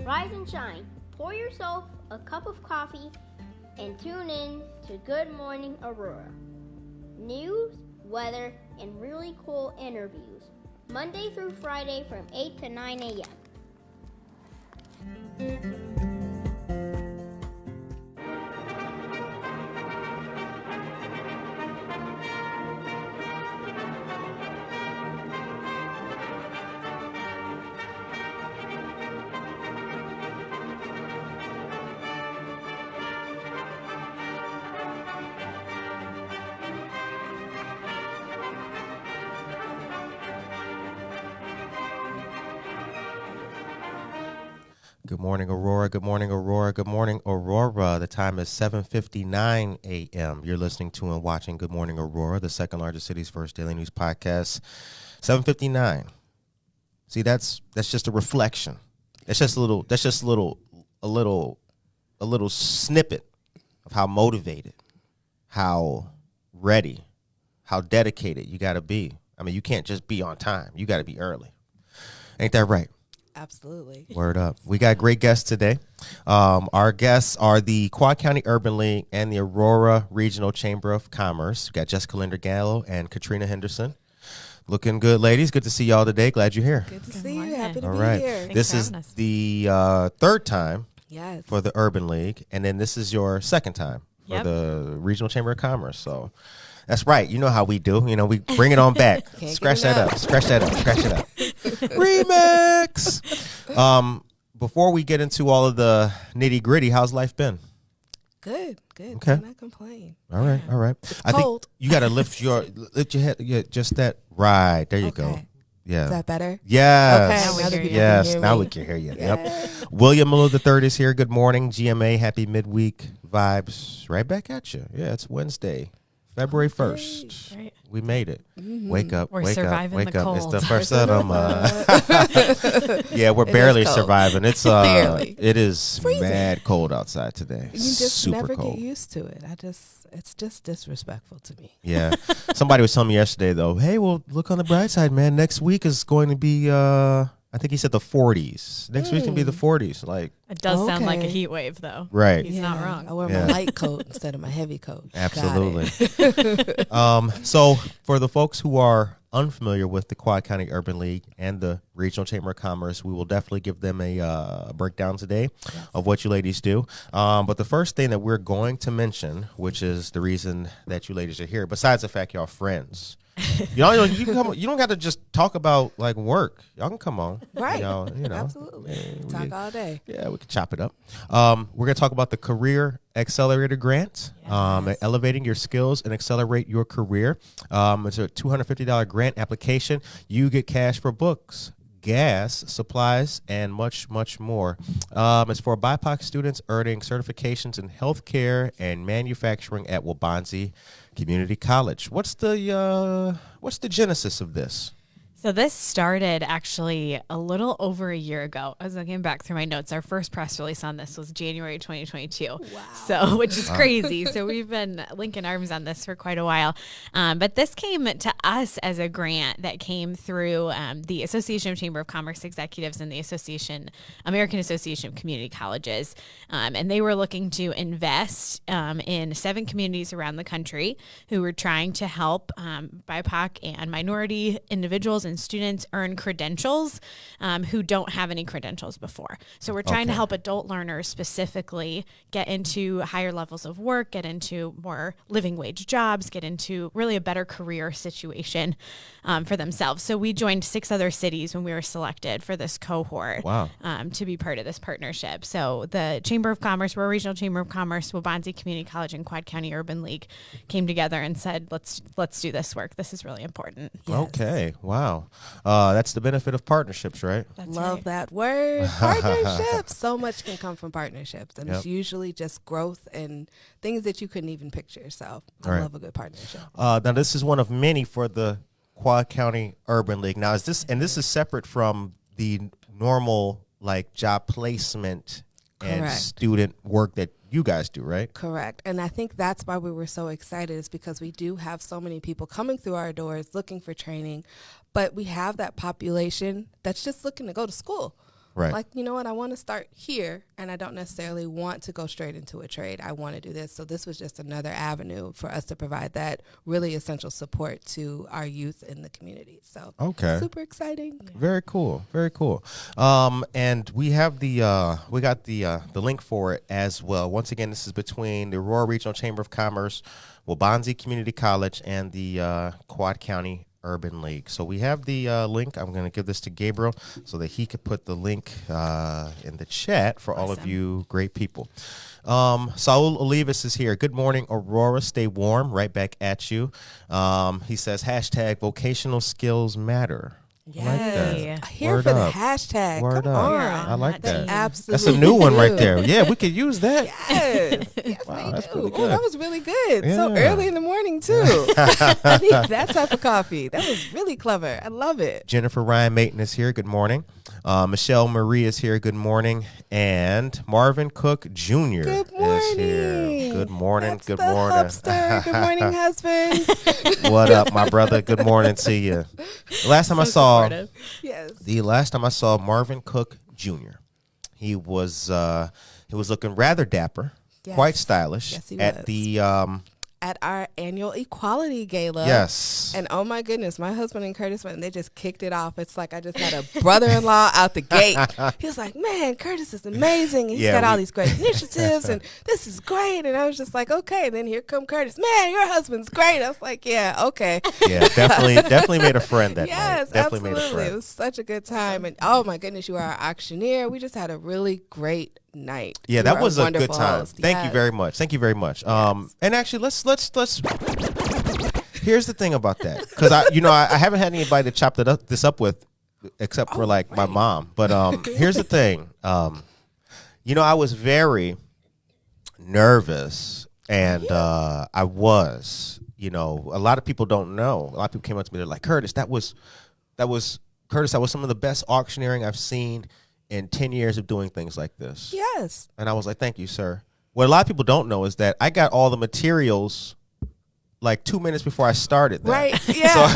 Rise and shine. Pour yourself a cup of coffee and tune in to Good Morning Aurora. News, weather, and really cool interviews. Monday through Friday from 8 to 9 a.m. Good morning, Aurora. Good morning, Aurora. Good morning, Aurora. The time is 7:59 a.m. You're listening to and watching Good Morning Aurora, the second largest city's first daily news podcast. 7:59. See, that's just a reflection. That's just a little snippet of how motivated, how ready, how dedicated you got to be. I mean, you can't just be on time. You got to be early. Ain't that right? Absolutely. Word up. We got great guests today. Our guests are the Quad County Urban League and the Aurora Regional Chamber of Commerce. We got Jessica Linder-Gallo and Katrina Henderson. Looking good, ladies. Good to see y'all today. Glad you're here. Good to see you. Happy to All be right. here. This is the third time Yes. for the Urban League, and then this is your second time for the Regional Chamber of Commerce. So that's right. You know how we do. You know, we bring it on back. Scratch that up. Scratch that up. Scratch it up. Remix. Before we get into all of the nitty gritty, how's life been? Good. Okay. Cannot complain. All right. All right. I cold. think you got to lift your head. Yeah, just that. Right. There you go. Okay. Yeah. Is that better? Yes. Okay. Now that people Yes. can hear Now me. we can hear you. Yeah. Yep. William Miller III is here. Good morning. GMA. Happy midweek vibes. Right back at you. Yeah. It's Wednesday, February 1st. Right. We made it. Mm-hmm. Wake up. We're wake up. surviving Wake the up. It's cold. the first of them. Yeah, we're It barely is cold. surviving. It's Barely. It is Freezing. mad cold outside today. You just Super never cold. get used to it. It's just disrespectful to me. Yeah. Somebody was telling me yesterday, though, hey, well, look on the bright side, man. Next week is going to be, I think he said the 40s. Next week's going to be the 40s. Like, It does sound like a Okay. heat wave, though. right. He's not wrong. I wear Yeah. my light coat instead of my heavy coat. Got Absolutely. it. So for the folks who are unfamiliar with the Quad County Urban League and the Regional Chamber of Commerce, we will definitely give them a breakdown today of what you ladies do. But the first thing that we're going to mention, which is the reason that you ladies are here, besides the fact y'all friends, you can come. You don't got to just talk about like work. Y'all can come on, Right. Y'all, Absolutely. Talk all day. Yeah, we can chop it up. We're going to talk about the Career Accelerator Grant, elevating your skills and accelerate your career. It's a $250 grant application. You get cash for books, gas, supplies, and much, much more. It's for BIPOC students earning certifications in healthcare and manufacturing at Waubonsie Community College. What's the genesis of this? So this started actually a little over a year ago. I was looking back through my notes. Our first press release on this was January 2022. Wow. So, which is crazy. So we've been linking arms on this for quite a while. But this came to us as a grant that came through the Association of Chamber of Commerce Executives and the American Association of Community Colleges. And they were looking to invest in 7 communities around the country who were trying to help BIPOC and minority individuals and students earn credentials who don't have any credentials before. So we're trying to help adult learners specifically get into higher levels of work, get into more living wage jobs, get into really a better career situation for themselves. So we joined 6 other cities when we were selected for this cohort to be part of this partnership. So the Chamber of Commerce, we're a regional Chamber of Commerce, Waubonsie Community College and Quad County Urban League came together and said, let's do this work. This is really important. Yes. Okay. Wow. That's the benefit of partnerships, right? That's Love right. that word. Partnerships. So much can come from partnerships. And Yep. it's usually just growth and things that you couldn't even picture. So I Right. love a good partnership. Now this is one of many for the Quad County Urban League. Now this is separate from the normal like job placement and Correct. student work that you guys do, right? Correct. And I think that's why we were so excited, is because we do have so many people coming through our doors looking for training, but we have that population that's just looking to go to school. Right. Like, you know what, I want to start here, and I don't necessarily want to go straight into a trade. I want to do this. So this was just another avenue for us to provide that really essential support to our youth in the community. So super exciting. Very cool. Very cool. And we have we got the link for it as well. Once again, this is between the Aurora Regional Chamber of Commerce, Waubonsie Community College, and the Quad County Urban League. So we have the link. I'm going to give this to Gabriel so that he could put the link in the chat for all of you great people. Saul Olivas is here. Good morning, Aurora. Stay warm. Right back at you. He says, hashtag vocational skills matter. Yes. Here for the hashtag. Word Come up. on. I like that. Absolutely. That's a new one right there. Yeah, we could use that. Yes. Yes, Wow, they that's do. pretty Oh, good. that was really good. Yeah. So early in the morning, too. I need that type of coffee. That was really clever. I love it. Jennifer Ryan Mayton is here. Good morning. Michelle Marie is here. Good morning. And Marvin Cook Jr. Good morning. is here. Good morning. That's Good the morning. hubster. Good morning, husband. What up, my brother? Good morning to you. The last time I saw Marvin Cook Jr., he was looking rather dapper, Yes. quite stylish Yes, he at was. the At our annual equality gala. yes. And oh my goodness, my husband and Curtis went and they just kicked it off. It's like I just had a brother-in-law out the gate. He was like, man, Curtis is amazing. He's got all these great initiatives and this is great. And I was just like, okay. And then here come Curtis. Man, your husband's great. I was like, yeah, okay. Yeah, definitely made a friend that Yes, night. Definitely absolutely. made a friend. It was such a good time. And oh my goodness, you are our auctioneer. We just had a really great night. Yeah, You that are was a good wonderful time. host. Thank you Yes. very much. Thank you very much. And actually, let's. Here's the thing about that, because I haven't had anybody to chop this up with, except for my mom. But here's the thing. I was very nervous, and I was. A lot of people don't know. A lot of people came up to me. They're like, Curtis, that was some of the best auctioneering I've seen in 10 years of doing things like this. Yes. And I was like, thank you, sir. What a lot of people don't know is that I got all the materials like 2 minutes before I started that. Right. Yeah.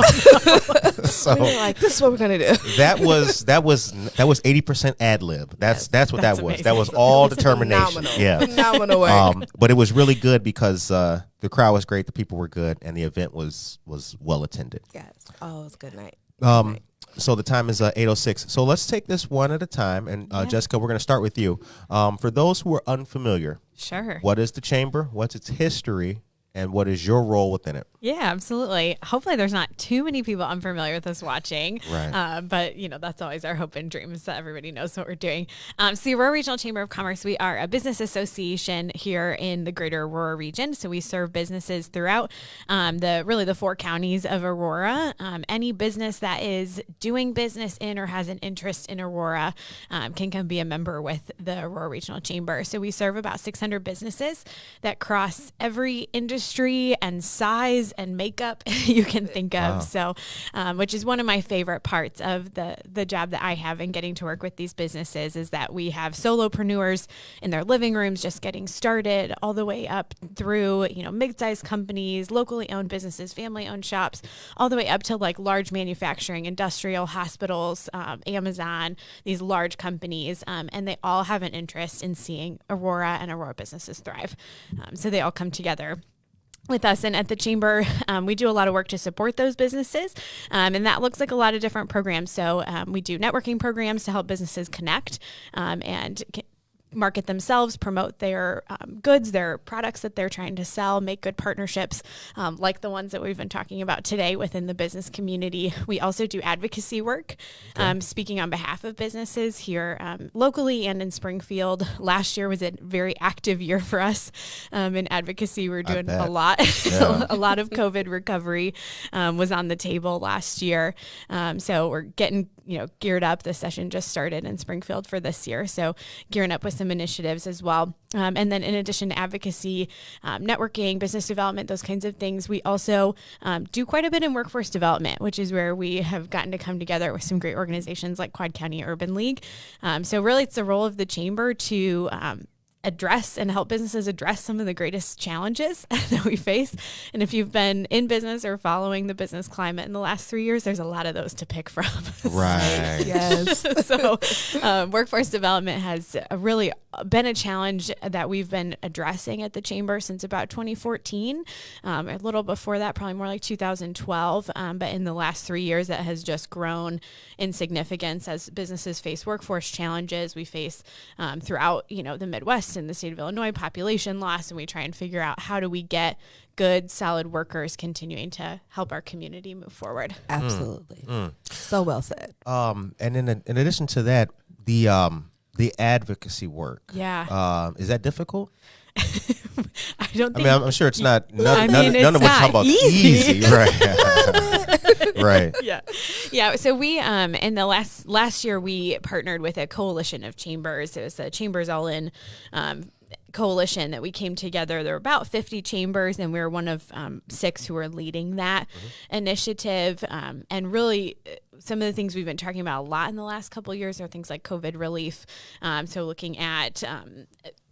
So we were like, this is what we're gonna do. that was 80% ad lib. That's what that was. amazing. That was all determination. Phenomenal. Yeah. Phenomenal work. But it was really good because the crowd was great, the people were good, and the event was well attended. Yes. Oh, it was a good night. So the time is 8:06. So let's take this one at a time. And Jessica, we're going to start with you. For those who are unfamiliar, Sure. what is the chamber? What's its history? And what is your role within it? Yeah, absolutely. Hopefully there's not too many people unfamiliar with us watching. Right. But, that's always our hope and dream is that everybody knows what we're doing. So the Aurora Regional Chamber of Commerce, we are a business association here in the greater Aurora region. So we serve businesses throughout the 4 counties of Aurora. Any business that is doing business in or has an interest in Aurora can come be a member with the Aurora Regional Chamber. So we serve about 600 businesses that cross every industry and size and makeup you can think of. Wow. So, which is one of my favorite parts of the job that I have in getting to work with these businesses is that we have solopreneurs in their living rooms just getting started all the way up through, mid-sized companies, locally owned businesses, family owned shops, all the way up to like large manufacturing, industrial, hospitals, Amazon, these large companies. And they all have an interest in seeing Aurora and Aurora businesses thrive. So they all come together with us. And at the chamber, we do a lot of work to support those businesses. And that looks like a lot of different programs. So we do networking programs to help businesses connect and market themselves, promote their goods, their products that they're trying to sell, make good partnerships like the ones that we've been talking about today within the business community. We also do advocacy work, speaking on behalf of businesses here locally and in Springfield. Last year was a very active year for us in advocacy. We're doing a lot. Yeah. A lot of COVID recovery was on the table last year. So we're getting geared up. The session just started in Springfield for this year. So gearing up with some initiatives as well. And then in addition to advocacy, networking, business development, those kinds of things, we also do quite a bit in workforce development, which is where we have gotten to come together with some great organizations like Quad County Urban League. So really it's the role of the chamber to address and help businesses address some of the greatest challenges that we face. And if you've been in business or following the business climate in the last 3 years, there's a lot of those to pick from. Right. Yes. So workforce development has really been a challenge that we've been addressing at the Chamber since about 2014. A little before that, probably more like 2012. But in the last 3 years, that has just grown in significance as businesses face workforce challenges. We face throughout, the Midwest and the state of Illinois population loss, and we try and figure out how do we get good, solid workers continuing to help our community move forward. Absolutely. So well said. And in addition to that, the advocacy work. Yeah. Is that difficult? I don't think. I'm sure it's not. None of it's what you're talking about easy. right? Right. Yeah. So we in the last year we partnered with a coalition of chambers. It was the Chambers All In coalition that we came together. There were about 50 chambers, and we were one of 6 who were leading that initiative. And really, some of the things we've been talking about a lot in the last couple of years are things like COVID relief. So looking at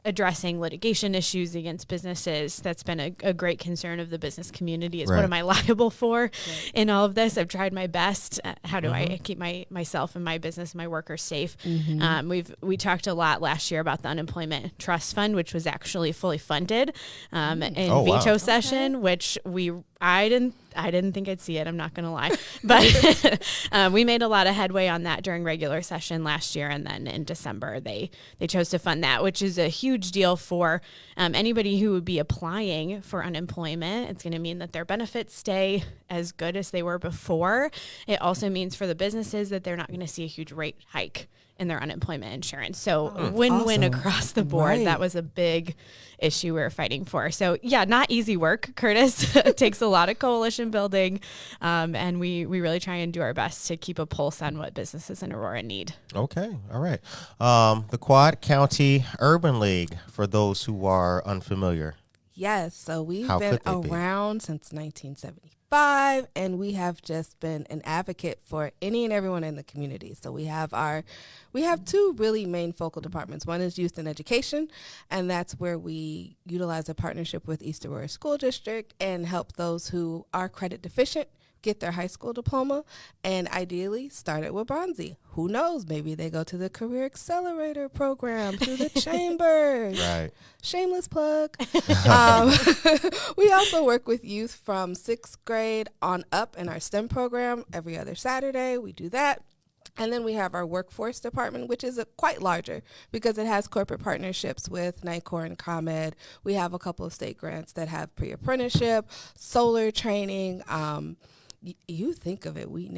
addressing litigation issues against businesses. That's been a great concern of the business community is what am I liable for in all of this? I've tried my best. How do I keep myself and my business, my workers safe? We talked a lot last year about the Unemployment Trust Fund, which was actually fully funded in veto session, which I didn't think I'd see it. I'm not going to lie, but we made a lot of headway on that during regular session last year. And then in December, they chose to fund that, which is a huge deal for anybody who would be applying for unemployment. It's going to mean that their benefits stay as good as they were before. It also means for the businesses that they're not going to see a huge rate hike in their unemployment insurance. So win-win across the board. Right. That was a big issue we were fighting for. So yeah, not easy work, Curtis. It takes a lot of coalition building. And we really try and do our best to keep a pulse on what businesses in Aurora need. Okay. All right. The Quad County Urban League, for those who are unfamiliar. Yes. So we've been around since 1975, and we have just been an advocate for any and everyone in the community. So we have 2 really main focal departments. One is youth and education, and that's where we utilize a partnership with East Aurora School District and help those who are credit deficient get their high school diploma, and ideally start at Waubonsie. Who knows? Maybe they go to the Career Accelerator program through the chamber. Right. Shameless plug. We also work with youth from 6th grade on up in our STEM program every other Saturday. We do that. And then we have our workforce department, which is quite larger because it has corporate partnerships with NICOR and ComEd. We have a couple of state grants that have pre-apprenticeship, solar training. You think of it, we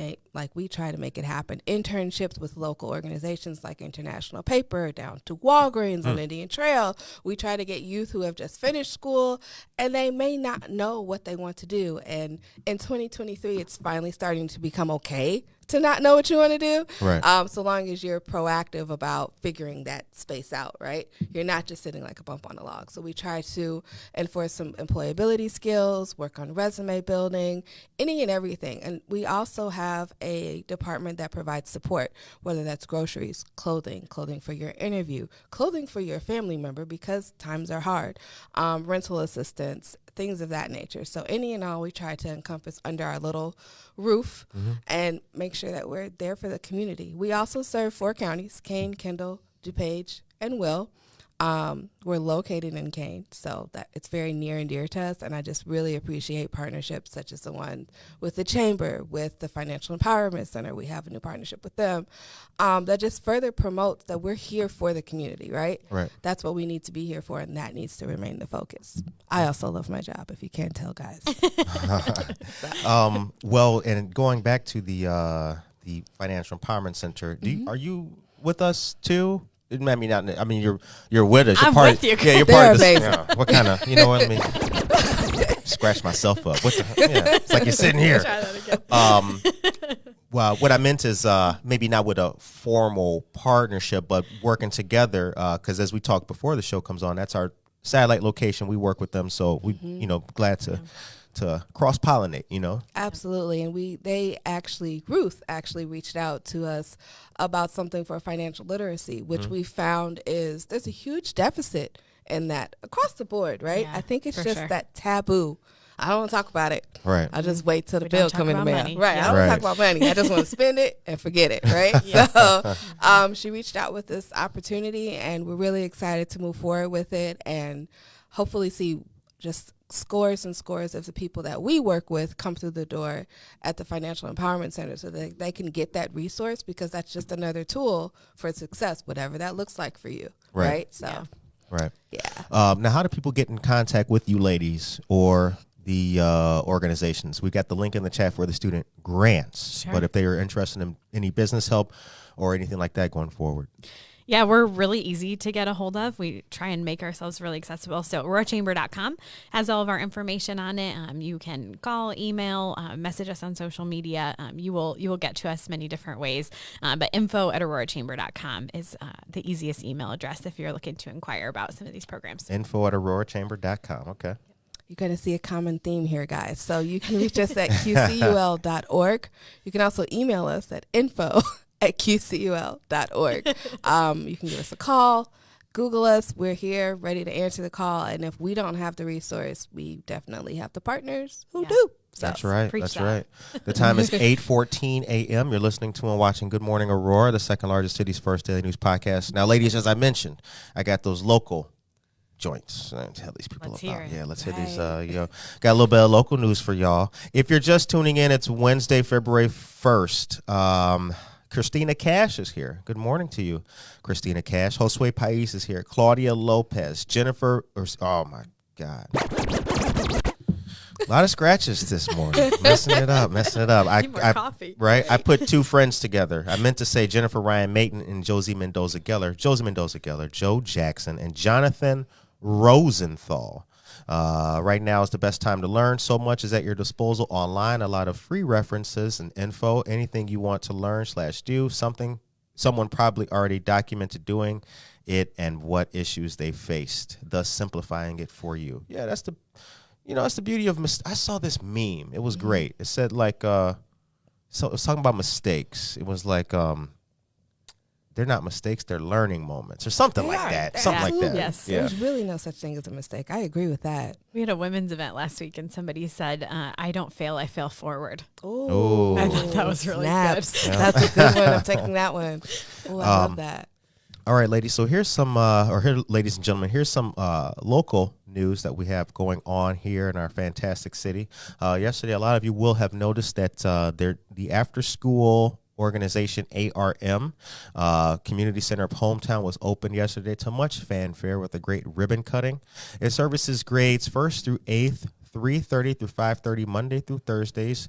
try to make it happen. Internships with local organizations like International Paper down to Walgreens on Indian Trail. We try to get youth who have just finished school and they may not know what they want to do. And in 2023, it's finally starting to become okay to not know what you want to do. Right. So long as you're proactive about figuring that space out, right? You're not just sitting like a bump on a log. So we try to enforce some employability skills, work on resume building, any and everything. And we also have a department that provides support, whether that's groceries, clothing for your interview, clothing for your family member because times are hard, rental assistance, things of that nature. So any and all we try to encompass under our little roof and make sure that we're there for the community. We also serve 4 counties, Kane, Kendall, DuPage, and Will. We're located in Kane, so that it's very near and dear to us, and I just really appreciate partnerships such as the one with the Chamber, with the Financial Empowerment Center. We have a new partnership with them that just further promotes that we're here for the community, right? Right. That's what we need to be here for, and that needs to remain the focus. I also love my job, if you can't tell, guys. Well, and going back to the Financial Empowerment Center, are you with us too? I mean, you're with us. I'm with you. Yeah, you're part of this. Yeah. What kind of, you know what I mean? Scratch myself up. It's like you're sitting here. Try that again. Well, what I meant is maybe not with a formal partnership, but working together. Because as we talked before the show comes on, that's our satellite location. We work with them, so we, glad to cross pollinate, Absolutely. And Ruth actually reached out to us about something for financial literacy, which we found is there's a huge deficit in that across the board, right? Yeah, I think it's for just sure. that taboo. I don't want to talk about it. Right. I just wait till the We bill don't talk come in the about mail. money. Right. Yeah. I don't Right. talk about money. I just want to spend it and forget it. Right. Yeah. So she reached out with this opportunity, and we're really excited to move forward with it and hopefully see just scores and scores of the people that we work with come through the door at the Financial Empowerment Center so that they can get that resource, because that's just another tool for success, whatever that looks like for you. Right. Right. So, Yeah. Right. yeah. Now, how do people get in contact with you ladies or the organizations? We got the link in the chat for the student grants, Sure. but if they are interested in any business help or anything like that going forward. Yeah, we're really easy to get a hold of. We try and make ourselves really accessible. So AuroraChamber.com has all of our information on it. You can call, email, message us on social media. You will get to us many different ways. But info@AuroraChamber.com is the easiest email address if you're looking to inquire about some of these programs. info@AuroraChamber.com. Okay. You're going to see a common theme here, guys. So you can reach us at qcul.org. You can also email us at info@qcul.org. You can give us a call, Google us. We're here ready to answer the call. And if we don't have the resource, we definitely have the partners who Yeah. do. So That's right. Preach That's that. right. The time is 8:14 a.m. You're listening to and watching Good Morning Aurora, the second largest city's first daily news podcast. Now, ladies, as I mentioned, I got those local joints. Tell these people Let's about. hear it. Yeah, let's hear these. Got a little bit of local news for y'all. If you're just tuning in, it's Wednesday, February 1st. Christina Cash is here. Good morning to you, Christina Cash. Josue Pais is here. Claudia Lopez. Jennifer. Oh my God. A lot of scratches this morning. Messing it up. Need more coffee. Right? I put two friends together. I meant to say Jennifer Ryan Mayton and Josie Mendoza Geller, Joe Jackson, and Jonathan Rosenthal. Right now is the best time to learn. So much is at your disposal online. A lot of free references and info. Anything you want to learn/do, someone probably already documented doing it and what issues they faced, thus simplifying it for you. Yeah, that's the beauty of I saw this meme. It was great. It said so it was talking about mistakes. It was like they're not mistakes, they're learning moments or something like that. Something like that. Yes. Yeah. there's really no such thing as a mistake. I agree with that. We had a women's event last week, and somebody said, I don't fail, I fail forward. Ooh. I thought that was really Snaps. good. That's a good one. I'm taking that one. Oh, I love that. All right, ladies. So here's some, ladies and gentlemen, here's some local news that we have going on here in our fantastic city. Yesterday, a lot of you will have noticed that the after-school organization ARM Community Center of Hometown was opened yesterday to much fanfare with a great ribbon cutting. It services grades 1st through 8th, 3:30 through 5:30 Monday through Thursdays.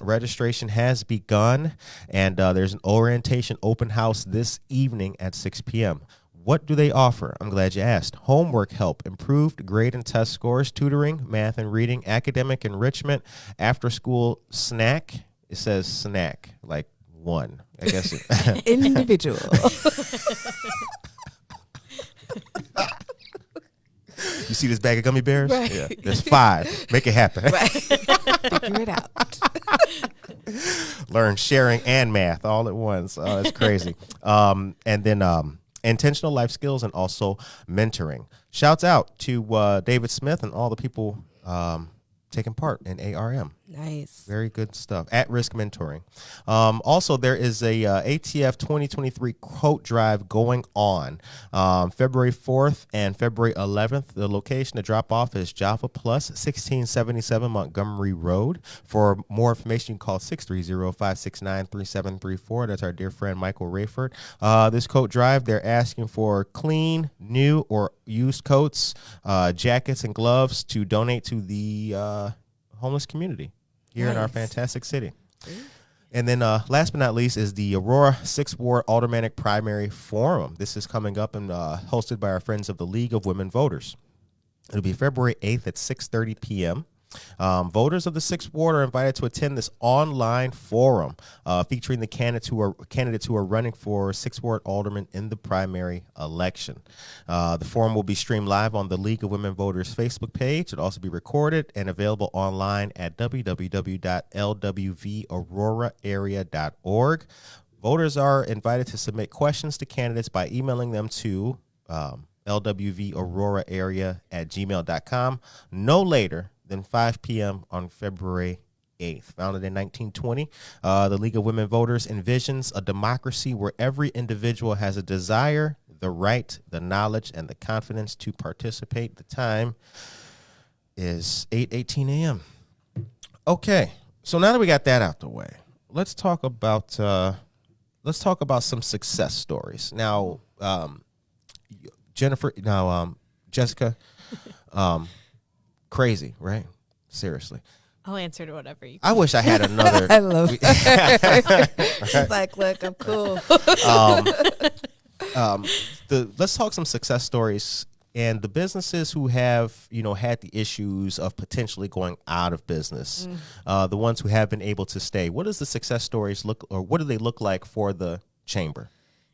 Registration has begun, and there's an orientation open house this evening at 6 p.m. What do they offer? I'm glad you asked. Homework help, improved grade and test scores, tutoring, math and reading, academic enrichment, after-school snack. It says snack, like one. I guess. Individual. You see this bag of gummy bears? Right. Yeah. There's 5. Make it happen. Right. Figure it out. Learn sharing and math all at once. Oh, that's crazy. And then intentional life skills and also mentoring. Shouts out to David Smith and all the people taking part in ARM. Nice. Very good stuff. At-risk mentoring. Also, there is a ATF 2023 quote drive going on February 4th and February 11th. The location to drop off is Java Plus, 1677 Montgomery Road. For more information, you can call 630-569-3734. That's our dear friend Michael Rayford. This coat drive, they're asking for clean, new, or used coats, jackets, and gloves to donate to the homeless community here in our fantastic city. And then last but not least is the Aurora 6th Ward Aldermanic Primary Forum. This is coming up and hosted by our friends of the League of Women Voters. It'll be February 8th at 6:30 p.m. Voters of the 6th Ward are invited to attend this online forum featuring the candidates who are running for 6th Ward alderman in the primary election. The forum will be streamed live on the League of Women Voters Facebook page. It'll also be recorded and available online at www.lwvaurora.area.org. Voters are invited to submit questions to candidates by emailing them to lwvaurora@gmail.com no later than 5 p.m. on February 8th. Founded in 1920, the League of Women Voters envisions a democracy where every individual has a desire, the right, the knowledge, and the confidence to participate. The time is 8:18 a.m. Okay, so now that we got that out the way, let's talk about some success stories. Now, Jessica, crazy, right? Seriously. I'll answer to whatever you. I wish I had another. I love it. She's like, look, I'm cool. Let's talk some success stories and the businesses who have, had the issues of potentially going out of business. The ones who have been able to stay. What does the success stories look, or what do they look like for the chamber?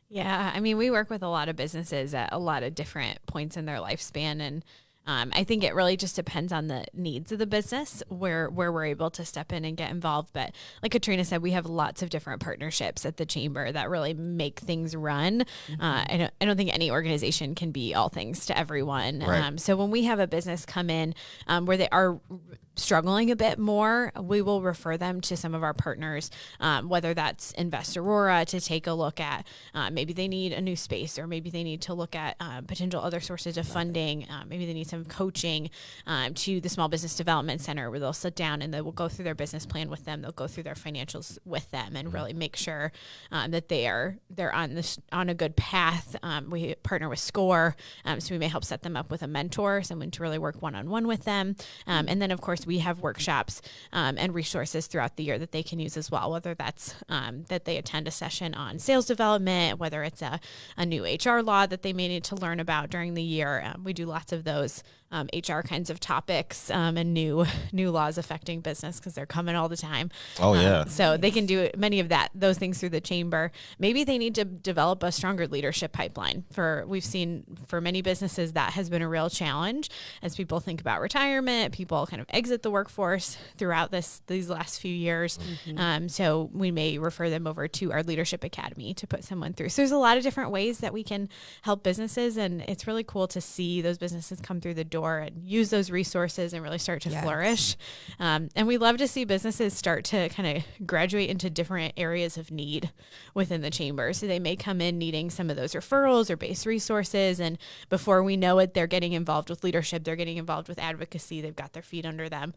Yeah, I mean, we work with a lot of businesses at a lot of different points in their lifespan, and I think it really just depends on the needs of the business where we're able to step in and get involved. But like Katrina said, we have lots of different partnerships at the chamber that really make things run. I don't think any organization can be all things to everyone. Right. So when we have a business come in where they are struggling a bit more, we will refer them to some of our partners, whether that's Invest Aurora to take a look at maybe they need a new space, or maybe they need to look at potential other sources of funding. Maybe they need some coaching, to the Small Business Development Center, where they'll sit down and they will go through their business plan with them. They'll go through their financials with them and really make sure that they're on a good path. We partner with SCORE, so we may help set them up with a mentor, someone to really work one-on-one with them. And then, of course, we have workshops and resources throughout the year that they can use as well, whether that's that they attend a session on sales development, whether it's a new HR law that they may need to learn about during the year. We do lots of those HR kinds of topics and new laws affecting business, because they're coming all the time. Oh, yeah. So they can do many of those things through the chamber. Maybe they need to develop a stronger leadership pipeline. We've seen for many businesses that has been a real challenge as people think about retirement, people kind of exit the workforce throughout these last few years. So we may refer them over to our leadership academy to put someone through. So there's a lot of different ways that we can help businesses, and it's really cool to see those businesses come through the door and use those resources and really start to flourish. And we love to see businesses start to kind of graduate into different areas of need within the chamber. So they may come in needing some of those referrals or base resources, and before we know it, they're getting involved with leadership, they're getting involved with advocacy, they've got their feet under them.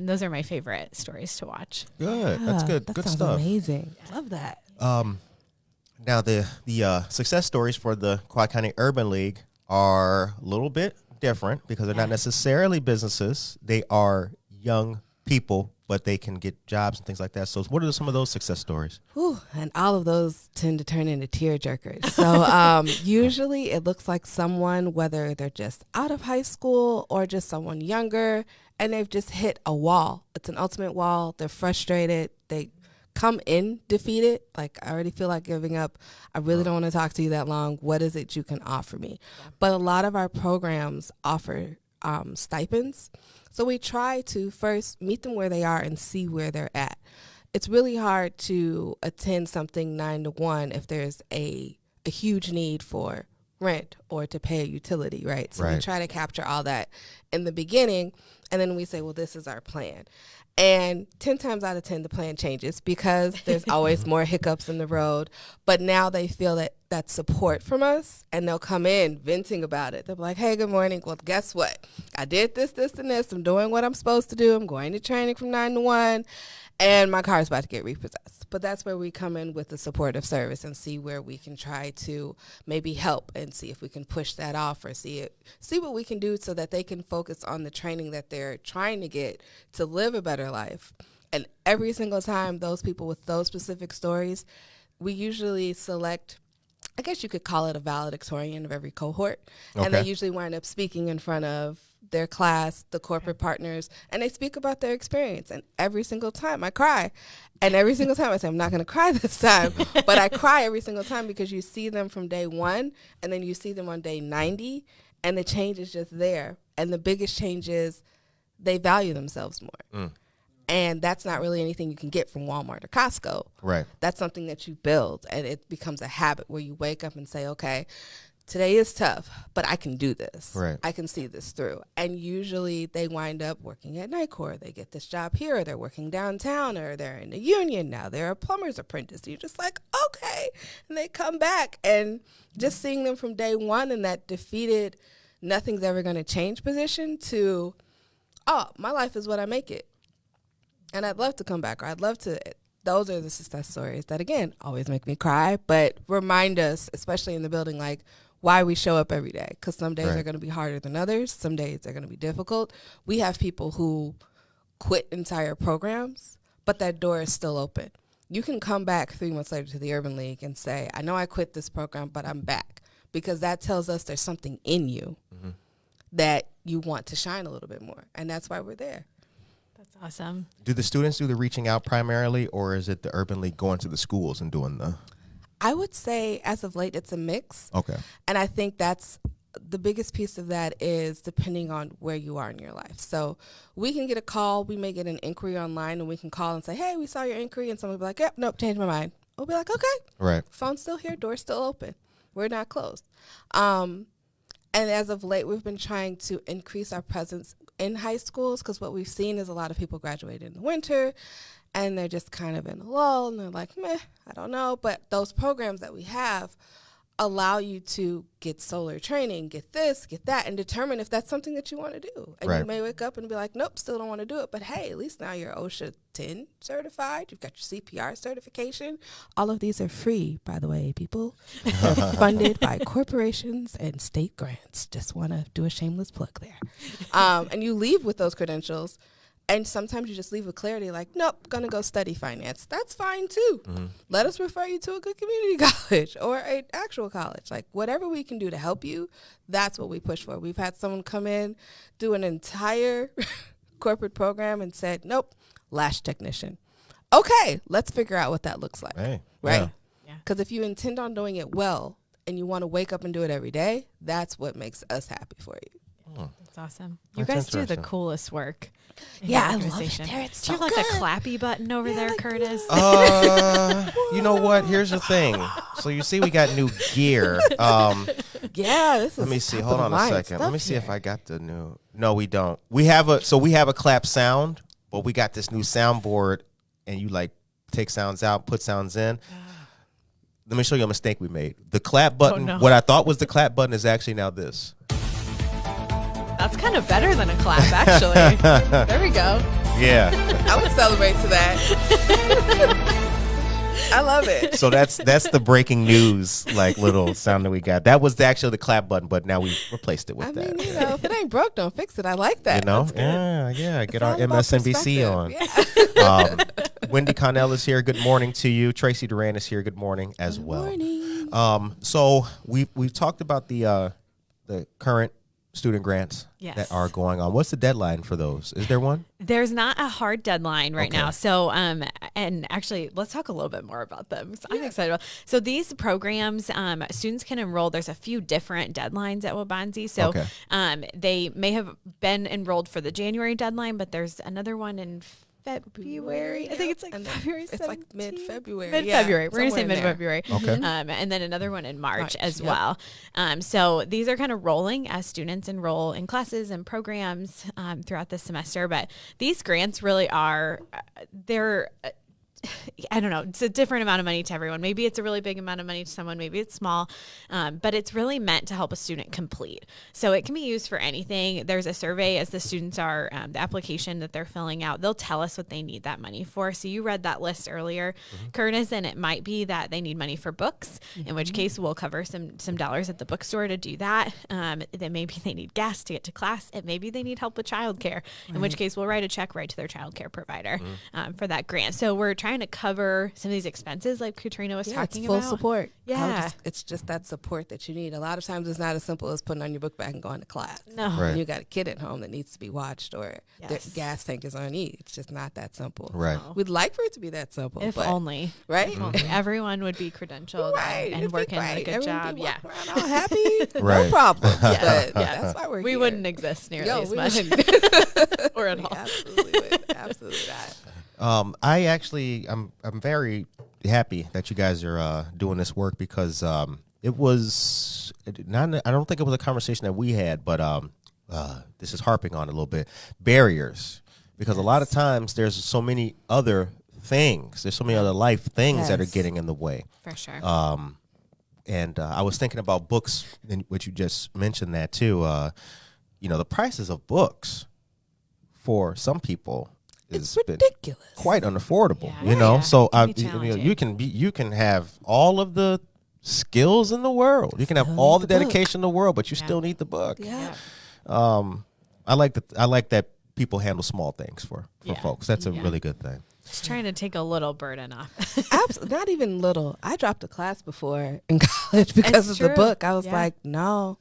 Those are my favorite stories to watch. Good. That's good. That Good sounds stuff. amazing. Love that. Now, the success stories for the Quad County Urban League are a little bit different, because they're not necessarily businesses. They are young people, but they can get jobs and things like that. So what are some of those success stories? Whew, and all of those tend to turn into tear jerkers. So usually it looks like someone, whether they're just out of high school or just someone younger, and they've just hit a wall. It's an ultimate wall. They're frustrated. They come in defeated. Like, I already feel like giving up. I really don't want to talk to you that long. What is it you can offer me? But a lot of our programs offer stipends. So we try to first meet them where they are and see where they're at. It's really hard to attend something 9 to 1 if there's a huge need for rent or to pay a utility, right? So we try to capture all that in the beginning, and then we say, well, this is our plan. And 10 times out of 10, the plan changes, because there's always more hiccups in the road. But now they feel that support from us, and they'll come in venting about it. They'll be like, hey, good morning. Well, guess what? I did this, this, and this. I'm doing what I'm supposed to do. I'm going to training from 9 to 1, and my car is about to get repossessed. But that's where we come in with the supportive service and see where we can try to maybe help and see if we can push that off, or see what we can do so that they can focus on the training that they're trying to get to live a better life. And every single time, those people with those specific stories, we usually select, I guess you could call it a valedictorian of every cohort. Okay. And they usually wind up speaking in front of their class, the corporate partners, and they speak about their experience. And every single time I cry. And every single time I say, I'm not going to cry this time. But I cry every single time because you see them from day 1 and then you see them on day 90 and the change is just there. And the biggest change is they value themselves more. And that's not really anything you can get from Walmart or Costco. Right. That's something that you build, and it becomes a habit where you wake up and say, okay, today is tough, but I can do this. Right. I can see this through. And usually they wind up working at Night Court. They get this job here, or they're working downtown, or they're in a union now. They're a plumber's apprentice. You're just like, okay. And they come back, and just seeing them from day 1 in that defeated, nothing's ever going to change position to, oh, my life is what I make it. And I'd love to come back, or I'd love to. Those are the success stories that, again, always make me cry, but remind us, especially in the building, like why we show up every day. Because some days are going to be harder than others. Some days are going to be difficult. We have people who quit entire programs, but that door is still open. You can come back 3 months later to the Urban League and say, I know I quit this program, but I'm back. Because that tells us there's something in you that you want to shine a little bit more. And that's why we're there. That's awesome. Do the students do the reaching out primarily, or is it the Urban League going to the schools and doing the? I would say as of late, it's a mix. Okay. And I think that's the biggest piece of that is depending on where you are in your life. So we can get a call. We may get an inquiry online, and we can call and say, hey, we saw your inquiry. And someone will be like, yep, nope, changed my mind. We'll be like, okay. Right. Phone's still here. Door's still open. We're not closed. And as of late, we've been trying to increase our presence in high schools, because what we've seen is a lot of people graduate in the winter and they're just kind of in a lull and they're like, meh, I don't know. But those programs that we have allow you to get solar training, get this, get that, and determine if that's something that you want to do. And you may wake up and be like, nope, still don't want to do it. But hey, at least now you're OSHA 10 certified. You've got your CPR certification. All of these are free, by the way, people. They're funded by corporations and state grants. Just want to do a shameless plug there. And you leave with those credentials. And sometimes you just leave with clarity, like, nope, going to go study finance. That's fine, too. Let us refer you to a good community college or an actual college. Like, whatever we can do to help you, that's what we push for. We've had someone come in, do an entire corporate program and said, nope, lash technician. Okay, let's figure out what that looks like. Hey, right? Because if you intend on doing it well and you want to wake up and do it every day, that's what makes us happy for you. That's awesome. You That's guys do the coolest work. Yeah, I love it there. It's do you so have like good. a clappy button over there, Curtis? You know what? Here's the thing. So you see, we got new gear. Yeah, this is. Let me see. top Hold of on the a line second. Let me stuff see if here. I got the new. No, we don't. We have a clap sound, but we got this new soundboard, and you like take sounds out, put sounds in. Let me show you a mistake we made. The clap button, no. what I thought was the clap button, is actually now this. That's kind of better than a clap, actually. There we go. Yeah. I would celebrate to that. I love it. So that's the breaking news like little sound that we got. That was actually the clap button, but now we replaced it with I that. mean, you know, if it ain't broke, don't fix it. I like that. You know? That's good. Yeah. Get It's our all about MSNBC on. perspective. Yeah. Wendy Connell is here. Good morning to you. Tracy Duran is here. Good morning as well. Morning. So we've talked about the current student grants Yes. that are going on. What's the deadline for those? Is there one? There's not a hard deadline right Okay. now. So, and actually, let's talk a little bit more about them. I'm excited about. So these programs, students can enroll. There's a few different deadlines at Wabanzi. So, Okay. they may have been enrolled for the January deadline, but there's another one in February. I think it's like And February. It's like 17th. mid-February. Mid-February. We're gonna say somewhere in there. mid-February. Okay. And then another one in March as yep. well. So these are kind of rolling as students enroll in classes and programs throughout the semester. But these grants really are, they're. I don't know. It's a different amount of money to everyone. Maybe it's a really big amount of money to someone. Maybe it's small, but it's really meant to help a student complete. So it can be used for anything. There's a survey as the students are, the application that they're filling out, they'll tell us what they need that money for. So you read that list earlier, Curtis, and it might be that they need money for books, in which case we'll cover some dollars at the bookstore to do that. Then maybe they need gas to get to class, and maybe they need help with childcare, in which case we'll write a check right to their childcare provider for that grant. So we're trying trying to cover some of these expenses like Katrina was talking it's full about. support. Yeah. It's just that support that you need. A lot of times it's not as simple as putting on your book bag and going to class. No. Right. And you got a kid at home that needs to be watched, or Yes. the gas tank is on E. It's just not that simple. Right. No. We'd like for it to be that simple. If but, only. right? If only. Everyone would be credentialed Right. and It'd be working a great. good Everyone job. be Yeah. walking around all happy. Right. No problem. Yes. But Yes. that's why we're We here. wouldn't exist nearly Yo, as we much. wouldn't. Or at We all. absolutely would. Absolutely not. I'm very happy that you guys are doing this work, because it was not. I don't think it was a conversation that we had, but this is harping on it a little bit. Barriers, because a lot of times there's so many other things. There's so many other life things that are Yes. getting in the way. For sure. And I was thinking about books, and what you just mentioned that too. The prices of books for some people It's is ridiculous. quite unaffordable. Yeah. So It can be you can have all of the skills in the world. You can have Still all need the the book. dedication in the world, but you Yeah. still need the book. Yeah. I like that people handle small things for Yeah. folks. That's a Yeah. really good thing. Just trying to take a little burden off. Not even little. I dropped a class before in college because It's of the true. book. I was Yeah. like, no,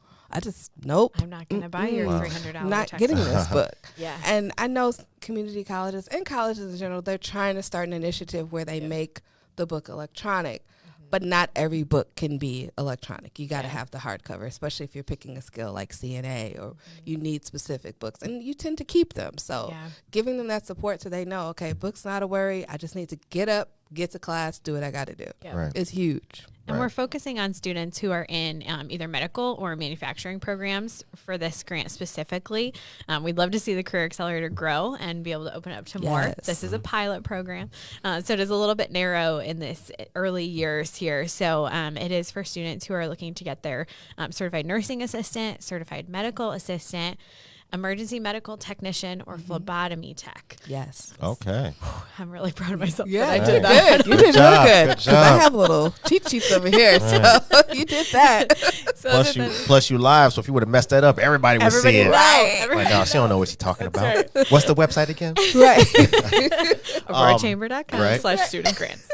nope. I'm not going to buy your Mm-mm. $300 I'm not textbook. getting this book. Yeah. And I know community colleges and colleges in general, they're trying to start an initiative where they make the book electronic. But not every book can be electronic. You got to Yeah. have the hardcover, especially if you're picking a skill like CNA, or you need specific books, and you tend to keep them. So Yeah. giving them that support so they know, okay, book's not a worry. I just need to get up, get to class, do what I got to do. Yeah. Right. It's huge. And Right. we're focusing on students who are in either medical or manufacturing programs for this grant specifically. We'd love to see the Career Accelerator grow and be able to open up to more. Yes. This is a pilot program, so it is a little bit narrow in this early years here. So it is for students who are looking to get their certified nursing assistant, certified medical assistant, emergency medical technician, or phlebotomy tech. Yes. Okay. I'm really proud of myself. Yeah, that I you did did that. good. You did job, real good. good 'Cause I job. have little cheat sheets over here, so you did that. So Plus you live. So if you would have messed that up, everybody would see it. Right. Like, no, she don't know what she's talking about. What's the website again? Right. AuroraChamber.com/student grants.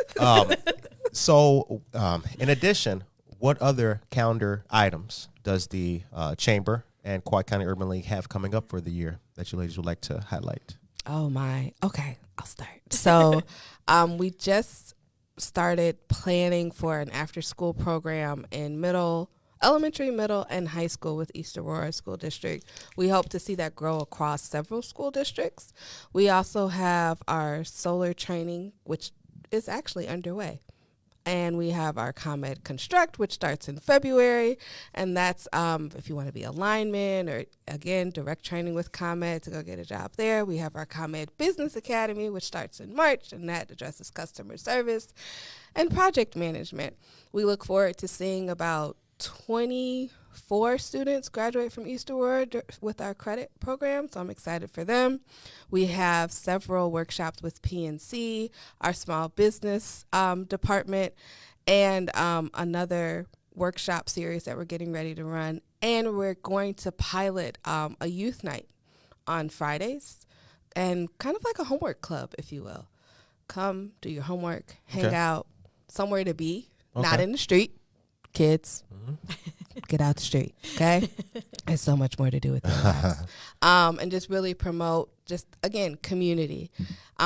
In addition, what other calendar items does the Chamber and Quad County Urban League have coming up for the year that you ladies would like to highlight? Oh my. Okay, I'll start. So, we just started planning for an after-school program in elementary, middle, and high school with East Aurora School District. We hope to see that grow across several school districts. We also have our solar training, which is actually underway. And we have our ComEd Construct, which starts in February. And that's if you want to be a lineman or, again, direct training with ComEd to go get a job there. We have our ComEd Business Academy, which starts in March, and that addresses customer service and project management. We look forward to seeing about 24 students graduate from East Aurora with our credit program, so I'm excited for them. We have several workshops with PNC, our small business department, and another workshop series that we're getting ready to run. And we're going to pilot a youth night on Fridays, and kind of like a homework club, if you will. Come, do your homework, hang Okay. out, somewhere to be, not Okay. in the street. Kids, get out the street, okay? There's so much more to do with their lives. And just really promote, again, community.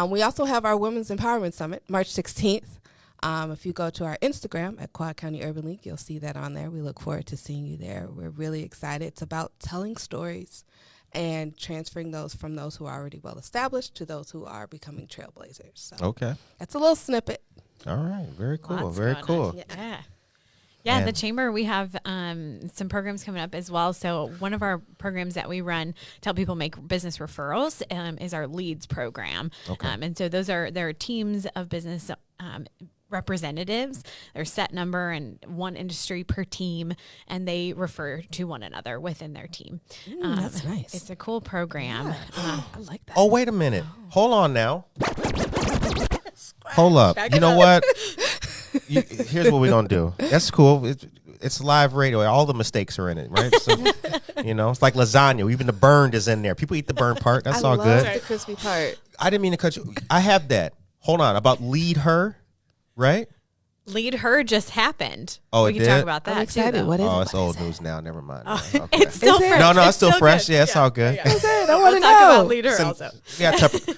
We also have our Women's Empowerment Summit, March 16th. If you go to our Instagram at Quad County Urban League, you'll see that on there. We look forward to seeing you there. We're really excited. It's about telling stories and transferring those from those who are already well established to those who are becoming trailblazers. So Okay. that's a little snippet. All right. Very cool. Lots Very going cool. on. Yeah. Yeah, the And- Chamber, we have some programs coming up as well. So one of our programs that we run to help people make business referrals is our LEADS program. Okay. And so there are teams of business representatives. There's set number and one industry per team, and they refer to one another within their team. That's nice. It's a cool program. I like that. Oh, wait a minute. Hold on now. Hold up. You know what? Here's what we're going to do. That's cool. It's live radio. All the mistakes are in it, right? So, it's like lasagna. Even the burned is in there. People eat the burned part. That's I all love good. the crispy part. I didn't mean to cut you. I have that. Hold on. About Lead Her, right? Lead Her just happened. Oh, we it can did? talk about that. I'm excited. Too, What is Oh, it? it's old news now. Never mind. Oh, Okay. it's still Is it? fresh. No, it's still fresh. good. Yeah, it's all good. Is it? I We'll want to talk know. about Lead Her Listen, also.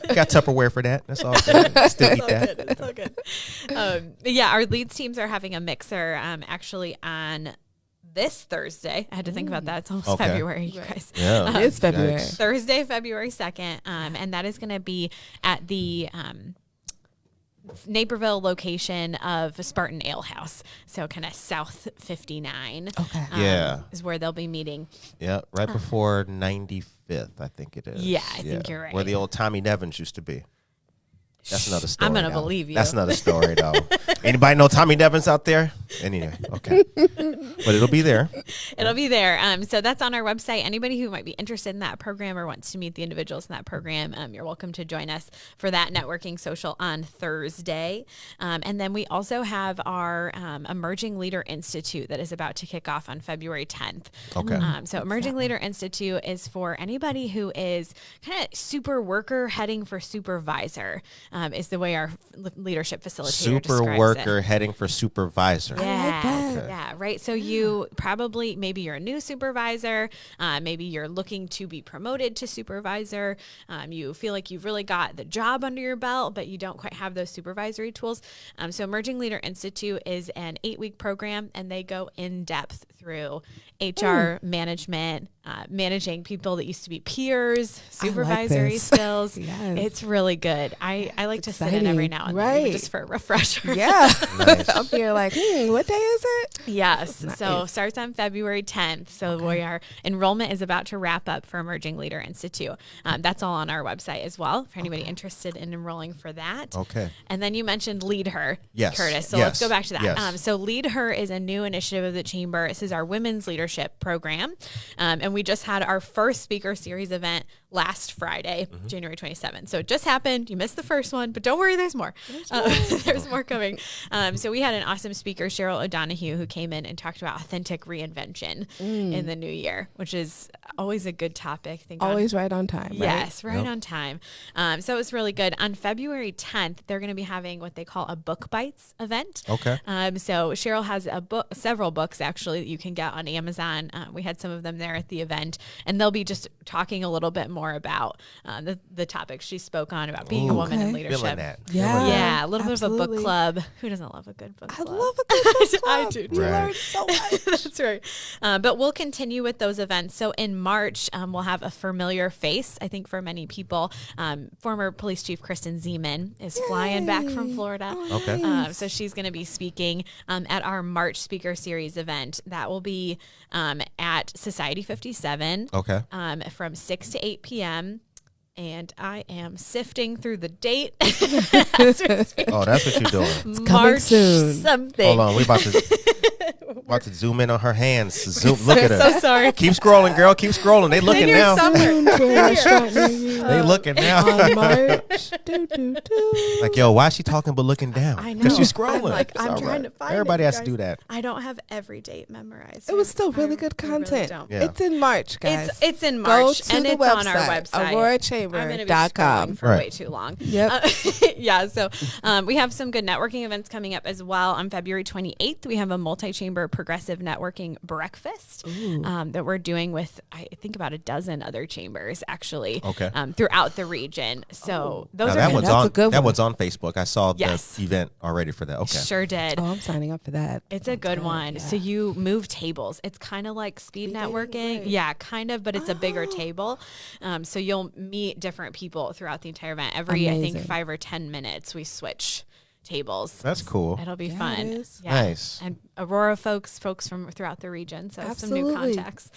we got Tupperware for that. That's all good. Still eat It's all that. good. It's all good. Yeah, our Leads teams are having a mixer actually on this Thursday. I had to think about that. It's almost Okay. February, you guys. Yeah. It's February. Yikes. Thursday, February 2nd. And that is going to be at the Naperville location of Spartan Ale House. So kind of South 59. Okay. Yeah. Is where they'll be meeting. Yeah, right before 95th, I think it is. Yeah, I think you're right. Where the old Tommy Nevins used to be. That's another story. I'm going to though. believe you. That's another story, though. Anybody know Tommy Nevins out there? Anyway, okay. But it'll be there. It'll be there. So that's on our website. Anybody who might be interested in that program or wants to meet the individuals in that program, you're welcome to join us for that networking social on Thursday. And then we also have our Emerging Leader Institute that is about to kick off on February 10th. Okay. So Emerging Leader Institute is for anybody who is kind of super worker heading for supervisor, is the way our leadership facilitator Super describes worker it. heading for supervisor. Yeah, that. yeah, right. So you probably, maybe you're a new supervisor, maybe you're looking to be promoted to supervisor. You feel like you've really got the job under your belt, but you don't quite have those supervisory tools. So Emerging Leader Institute is an 8-week program, and they go in depth through HR management, managing people that used to be peers, supervisory this. skills. Yes. It's really good. I like to sit in exciting. every now and then, even Right. just for a refresher. Yeah. Nice. I'm here like, what day is it? Yes. Nice. So starts on February 10th. So enrollment is about to wrap up for Emerging Leader Institute. That's all on our website as well for anybody interested in enrolling for that. Okay. And then you mentioned Lead Her, Yes. Curtis. So Yes. let's go back to that. Yes. So Lead Her is a new initiative of the Chamber. This is our women's leadership program. And we just had our first speaker series event last Friday, January 27th. So it just happened. You missed the first one, but don't worry, there's more. There's more coming. So we had an awesome speaker, Cheryl O'Donohue, who came in and talked about authentic reinvention in the new year, which is always a good topic. I think Always right on time, right? Yes, right Yep. on time. So it's really good. On February 10th, they're going to be having what they call a Book Bites event. Okay. So Cheryl has several books actually that you can get on Amazon. We had some of them there at the event, and they'll be just talking a little bit more about the topics she spoke on about being a woman in Okay. leadership. Feeling that. Yeah. Feeling that. Yeah, a little bit of a book absolutely. club. Who doesn't love a good book I club? love a good book I club. do You too. Right. learn so much. That's right. But we'll continue with those events. So in March, we'll have a familiar face, I think, for many people. Former Police Chief Kristen Zeman is flying back from Florida. Okay. So she's going to be speaking at our March Speaker Series event. That will be at Society 57 Okay. from 6 to 8 p.m. And I am sifting through the date. Oh, that's what you're doing. coming March soon. something. Hold on. We about to zoom in on her hands. Zoom. Look at her. So sorry. Keep scrolling, girl. Keep scrolling. They looking here now. somewhere. They looking now. On March. Do, do, do. Like, yo, why is she talking but looking down? I know. Because she's scrolling. I'm like, It's I'm all trying right. to find Everybody it, has to guys. do that. I don't have every date memorized. It was still really I good really content. don't. Yeah. It's in March, guys. It's in Go March, to and the it's on our website. AuroraChamber.com. I'm going to be scrolling for Right. way too long. Yep. Yeah, so we have some good networking events coming up as well. On February 28th, we have a multi-chamber progressive networking breakfast that we're doing with, I think, about a dozen other chambers, actually, Okay. throughout the region. So those Now, are that good. one's That's a on. good That one. one's on Facebook. I saw Yes. the event already for that. Okay. Sure did. Oh, I'm signing up for that. It's a good one. So you move tables. It's kind of like speed networking. right. Yeah, kind of, but it's a bigger table. So you'll meet different people throughout the entire event. Every, I think, Amazing. 5 or 10 minutes, we switch tables. That's cool. It'll be Yeah, fun. it is. Yeah. Nice. And Aurora folks from throughout the region. So some new Absolutely. contacts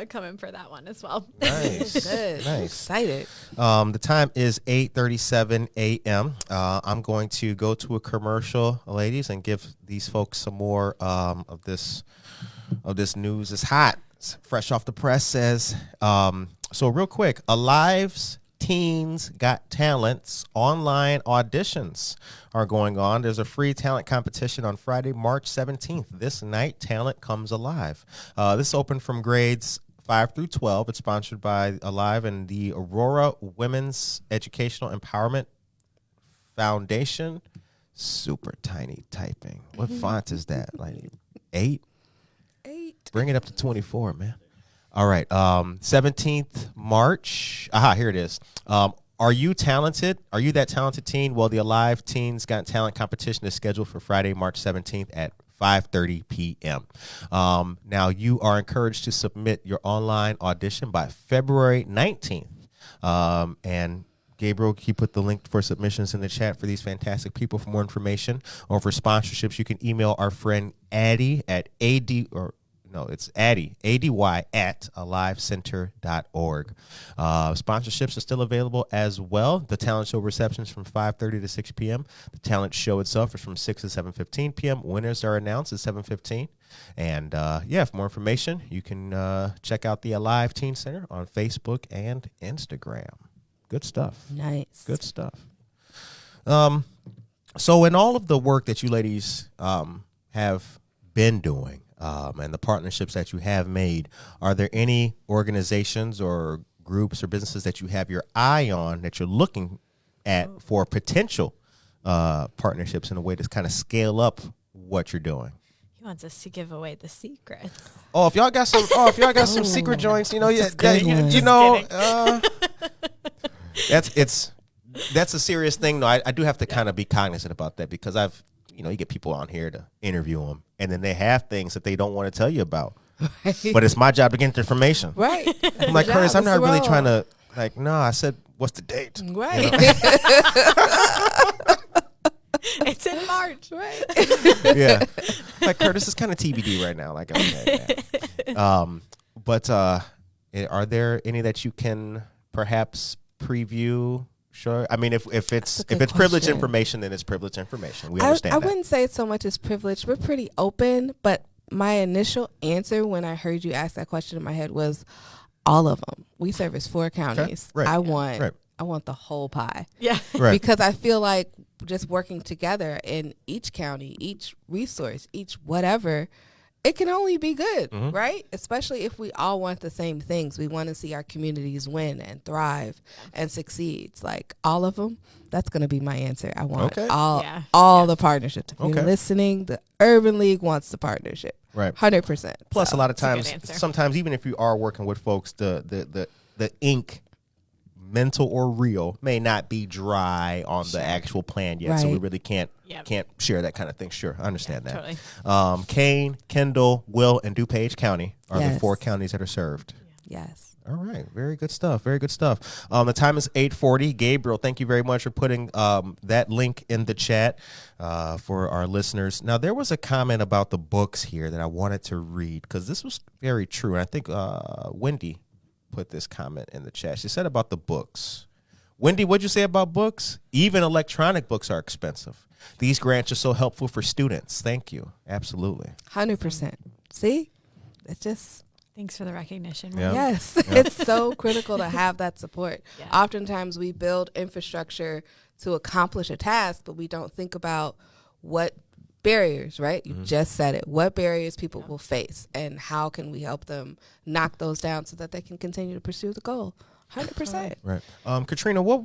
coming for that one as well. Nice. Good. I'm Nice. excited. The time is 8:37 a.m. I'm going to go to a commercial, ladies, and give these folks some more of this news. It's hot. It's fresh off the press. Says so. Real quick, Alive's Teens Got Talents online auditions are going on. There's a free talent competition on Friday, March 17th. This night, talent comes alive. This is open from grades 5 through 12. It's sponsored by Alive and the Aurora Women's Educational Empowerment Foundation. Super tiny typing. What font is that? Like 8? 8. Bring it up to 24, man. All right. 17th March. Here it is. Are you talented? Are you that talented teen? Well, the Alive Teens Got Talent competition is scheduled for Friday, March 17th at 5:30 p.m. Now, you are encouraged to submit your online audition by February 19th. And Gabriel, can you put the link for submissions in the chat for these fantastic people? For more information or for sponsorships, you can email our friend Addie at it's Addie, ADY at alivecenter.org. Sponsorships are still available as well. The talent show receptions from 5:30 to 6 p.m. The talent show itself is from 6 to 7:15 p.m. Winners are announced at 7:15. And for more information, you can check out the Alive Teen Center on Facebook and Instagram. Good stuff. Nice. Good stuff. So in all of the work that you ladies have been doing, and the partnerships that you have made, are there any organizations or groups or businesses that you have your eye on that you're looking at for potential partnerships in a way to kind of scale up what you're doing? He wants us to give away the secrets. Oh, if y'all got some secret joints, that's a serious thing. No, I do have to kind of be cognizant about that, because you get people on here to interview them, and then they have things that they don't want to tell you about. Right. But it's my job to get the information. Right. I'm like, Curtis, I'm not really trying to, no, I said, what's the date? Right. It's in March, right? Yeah. Like, Curtis is kind of TBD right now. Like, okay. But are there any that you can perhaps preview? Sure. I mean, if it's privileged information, then it's privileged information. We understand I that. wouldn't say it's so much as privileged. We're pretty open, but my initial answer when I heard you ask that question in my head was all of them. We service 4 counties. Okay. Right. I want the whole pie. Yeah. Right. Because I feel like just working together in each county, each resource, each whatever, it can only be good, right? Especially if we all want the same things. We want to see our communities win and thrive and succeed. Like all of them, that's going to be my answer. I want all the partnerships. If you're listening, the Urban League wants the partnership. Right. 100%. Plus, a lot of times, sometimes even if you are working with folks, the ink, mental or real, may not be dry on the actual plan yet. Right. So we really can't share that kind of thing. Sure, I understand that. Totally. Kane, Kendall, Will, and DuPage County are the 4 counties that are served. Yes. All right. Very good stuff. Very good stuff. The time is 8:40. Gabriel, thank you very much for putting that link in the chat for our listeners. Now, there was a comment about the books here that I wanted to read, because this was very true. And I think Wendy put this comment in the chat. She said about the books. Wendy, what'd you say about books? Even electronic books are expensive. These grants are so helpful for students. Thank you. Absolutely. 100%. See? It's just... Thanks for the recognition. Yep. Yes. Yep. It's so critical to have that support. Yeah. Oftentimes we build infrastructure to accomplish a task, but we don't think about what barriers, right? You just said it. What barriers people will face, and how can we help them knock those down so that they can continue to pursue the goal? 100%. Right. Katrina, what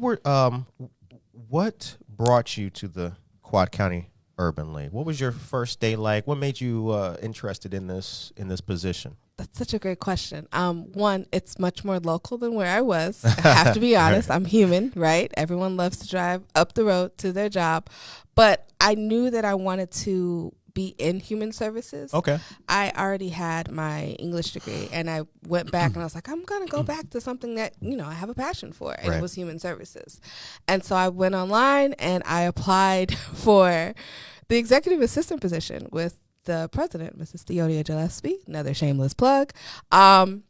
brought you to the Quad County Urban League? What was your first day like? What made you interested in this position? That's such a great question. One, it's much more local than where I was. I have to be honest. I'm human, right? Everyone loves to drive up the road to their job. But I knew that I wanted to be in human services. Okay. I already had my English degree, and I went back and I was like, I'm going to go back to something that, I have a passion for. And it was human services. And so I went online and I applied for the executive assistant position with the president, Mrs. Theodia Gillespie, another shameless plug. And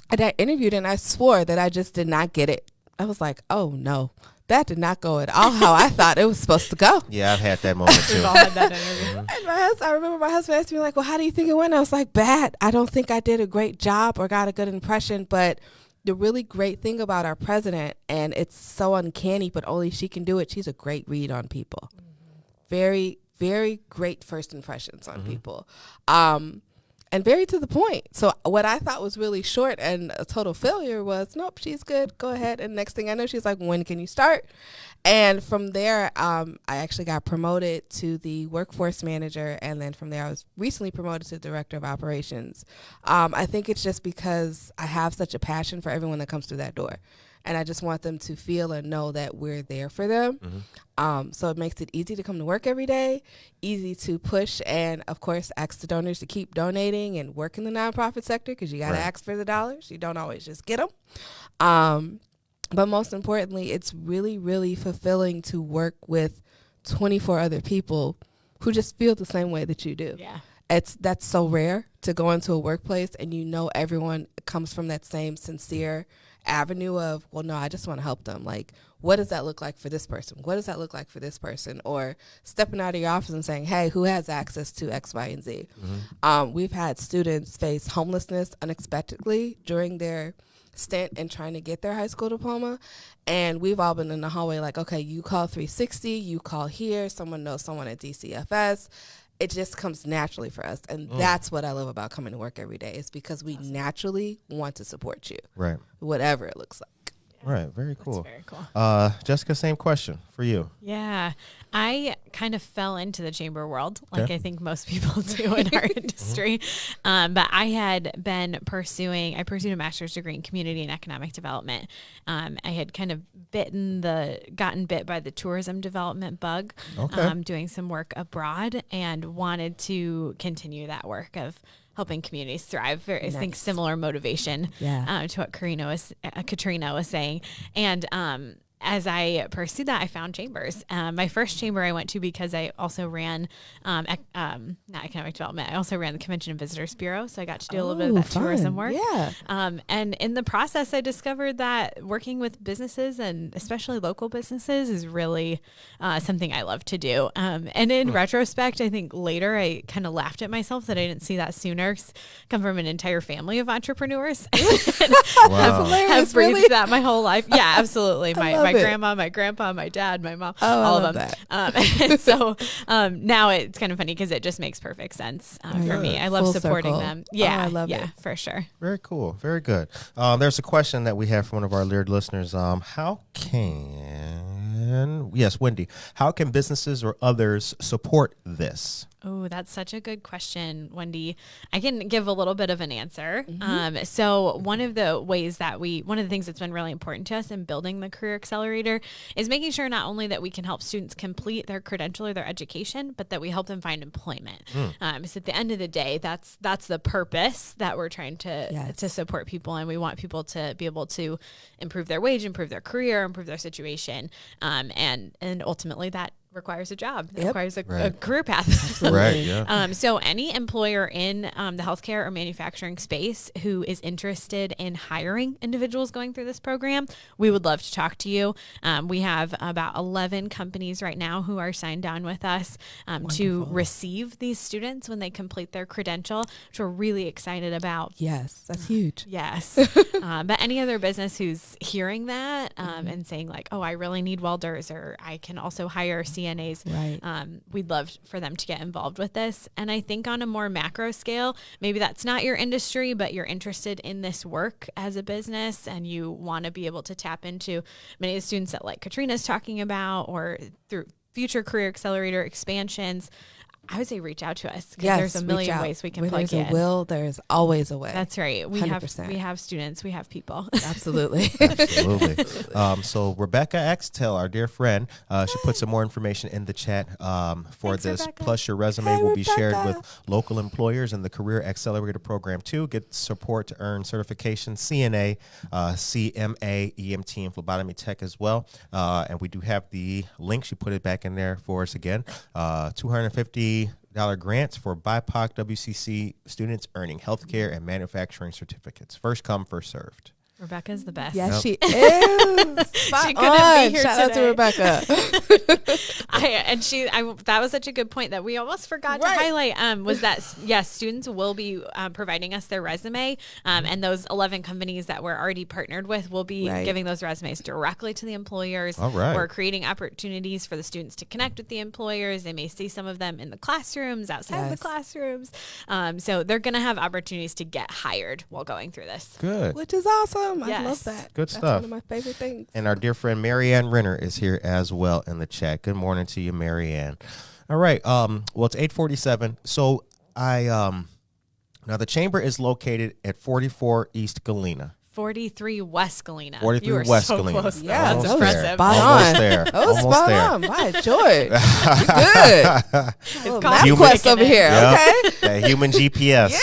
I interviewed, and I swore that I just did not get it. I was like, oh no, that did not go at all how I thought it was supposed to go. Yeah, I've had that moment too. We've all had that interview. And I remember my husband asked me, like, well, how do you think it went? I was like, bad. I don't think I did a great job or got a good impression. But the really great thing about our president, and it's so uncanny, but only she can do it, she's a great read on people. Very, very great first impressions on people. and very to the point. So what I thought was really short and a total failure was, nope, she's good. Go ahead. And next thing I know, she's like, when can you start? And from there, I actually got promoted to the workforce manager. And then from there, I was recently promoted to director of operations. I think it's just because I have such a passion for everyone that comes through that door. And I just want them to feel and know that we're there for them. So it makes it easy to come to work every day, easy to push, and, of course, ask the donors to keep donating and work in the nonprofit sector, because you got to ask for the dollars. You don't always just get them. But most importantly, it's really, really fulfilling to work with 24 other people who just feel the same way that you do. Yeah. That's so rare to go into a workplace and you know everyone comes from that same sincere avenue of, well, no, I just want to help them. Like, what does that look like for this person? What does that look like for this person? Or stepping out of your office and saying, hey, who has access to X, Y, and Z? We've had students face homelessness unexpectedly during their stint in trying to get their high school diploma. And we've all been in the hallway like, okay, you call 360, you call here, someone knows someone at DCFS. It just comes naturally for us. And that's what I love about coming to work every day, is because we naturally want to support you. Right. Whatever it looks like. Right. Very cool. That's very cool. Jessica, same question for you. Yeah. I kind of fell into the chamber world, like I think most people do in our industry. But I pursued a master's degree in community and economic development. I had kind of gotten bit by the tourism development bug, doing some work abroad, and wanted to continue that work of helping communities thrive. I think similar motivation to what Katrina was saying. And as I pursued that, I found chambers. My first chamber I went to because I also ran, not economic development, I also ran the Convention and Visitors Bureau. So I got to do a little bit of that tourism work. Yeah. And in the process, I discovered that working with businesses, and especially local businesses, is really something I love to do. And in retrospect, I think later I kind of laughed at myself that I didn't see that sooner. Come from an entire family of entrepreneurs. Wow. Have breathed that my whole life. Yeah, absolutely. My grandma, my grandpa, my dad, my mom, all of them. And so now it's kind of funny because it just makes perfect sense for me. I love supporting them. Yeah, I love it. For sure. Very cool. Very good. There's a question that we have from one of our leered listeners. Wendy, how can businesses or others support this? Oh, that's such a good question, Wendy. I can give a little bit of an answer. So one of the things that's been really important to us in building the Career Accelerator is making sure not only that we can help students complete their credential or their education, but that we help them find employment. So at the end of the day, that's the purpose that we're trying to support people. And we want people to be able to improve their wage, improve their career, improve their situation. And ultimately that requires a job. It requires a career path. Right. Yeah. So any employer in the healthcare or manufacturing space who is interested in hiring individuals going through this program, we would love to talk to you. We have about 11 companies right now who are signed on with us to receive these students when they complete their credential, which we're really excited about. Yes, that's huge. Yes. But any other business who's hearing that and saying like, oh, I really need welders, or I can also hire CNAs. Right. We'd love for them to get involved with this. And I think on a more macro scale, maybe that's not your industry, but you're interested in this work as a business and you want to be able to tap into many of the students that like Katrina's talking about, or through future Career Accelerator expansions. I would say reach out to us because there's a million ways we can plug in. There's a will, there's always a way. That's right. We 100%. we have students, we have people. Absolutely. Absolutely. So Rebecca Axtell, our dear friend, she put some more information in the chat for Thanks, this. Rebecca. Plus, your resume will be shared Rebecca. with local employers in the Career Accelerator Program too. Get support to earn certification, CNA, CMA, EMT, and phlebotomy tech as well. And we do have the link. She put it back in there for us again. $250 grants for BIPOC WCC students earning healthcare and manufacturing certificates. First come, first served. Rebecca's the best. Yes, Yep. she is. Spot She couldn't on. be here Shout out to today. Rebecca. That was such a good point that we almost forgot to Right. highlight. Was that yes, students will be providing us their resume, and those 11 companies that we're already partnered with will be Right. giving those resumes directly to the employers. All right. We're creating opportunities for the students to connect with the employers. They may see some of them in the classrooms, outside of the Yes. classrooms. So they're going to have opportunities to get hired while going through this. Good. Which is awesome. I Yes. love that. Good That's stuff. one of my favorite things. And our dear friend Marianne Renner is here as well in the chat. Good morning to you, Marianne. All right. Well, it's 8:47. So now the chamber is located at 44 East Galena. 43 West Galena. 43 You were West so Galena. close. Yeah, Almost that was there. spot Almost on. there. That was Almost spot there. on. My George. Good. It's Math Human- quest over here. Yep. Okay. That human GPS.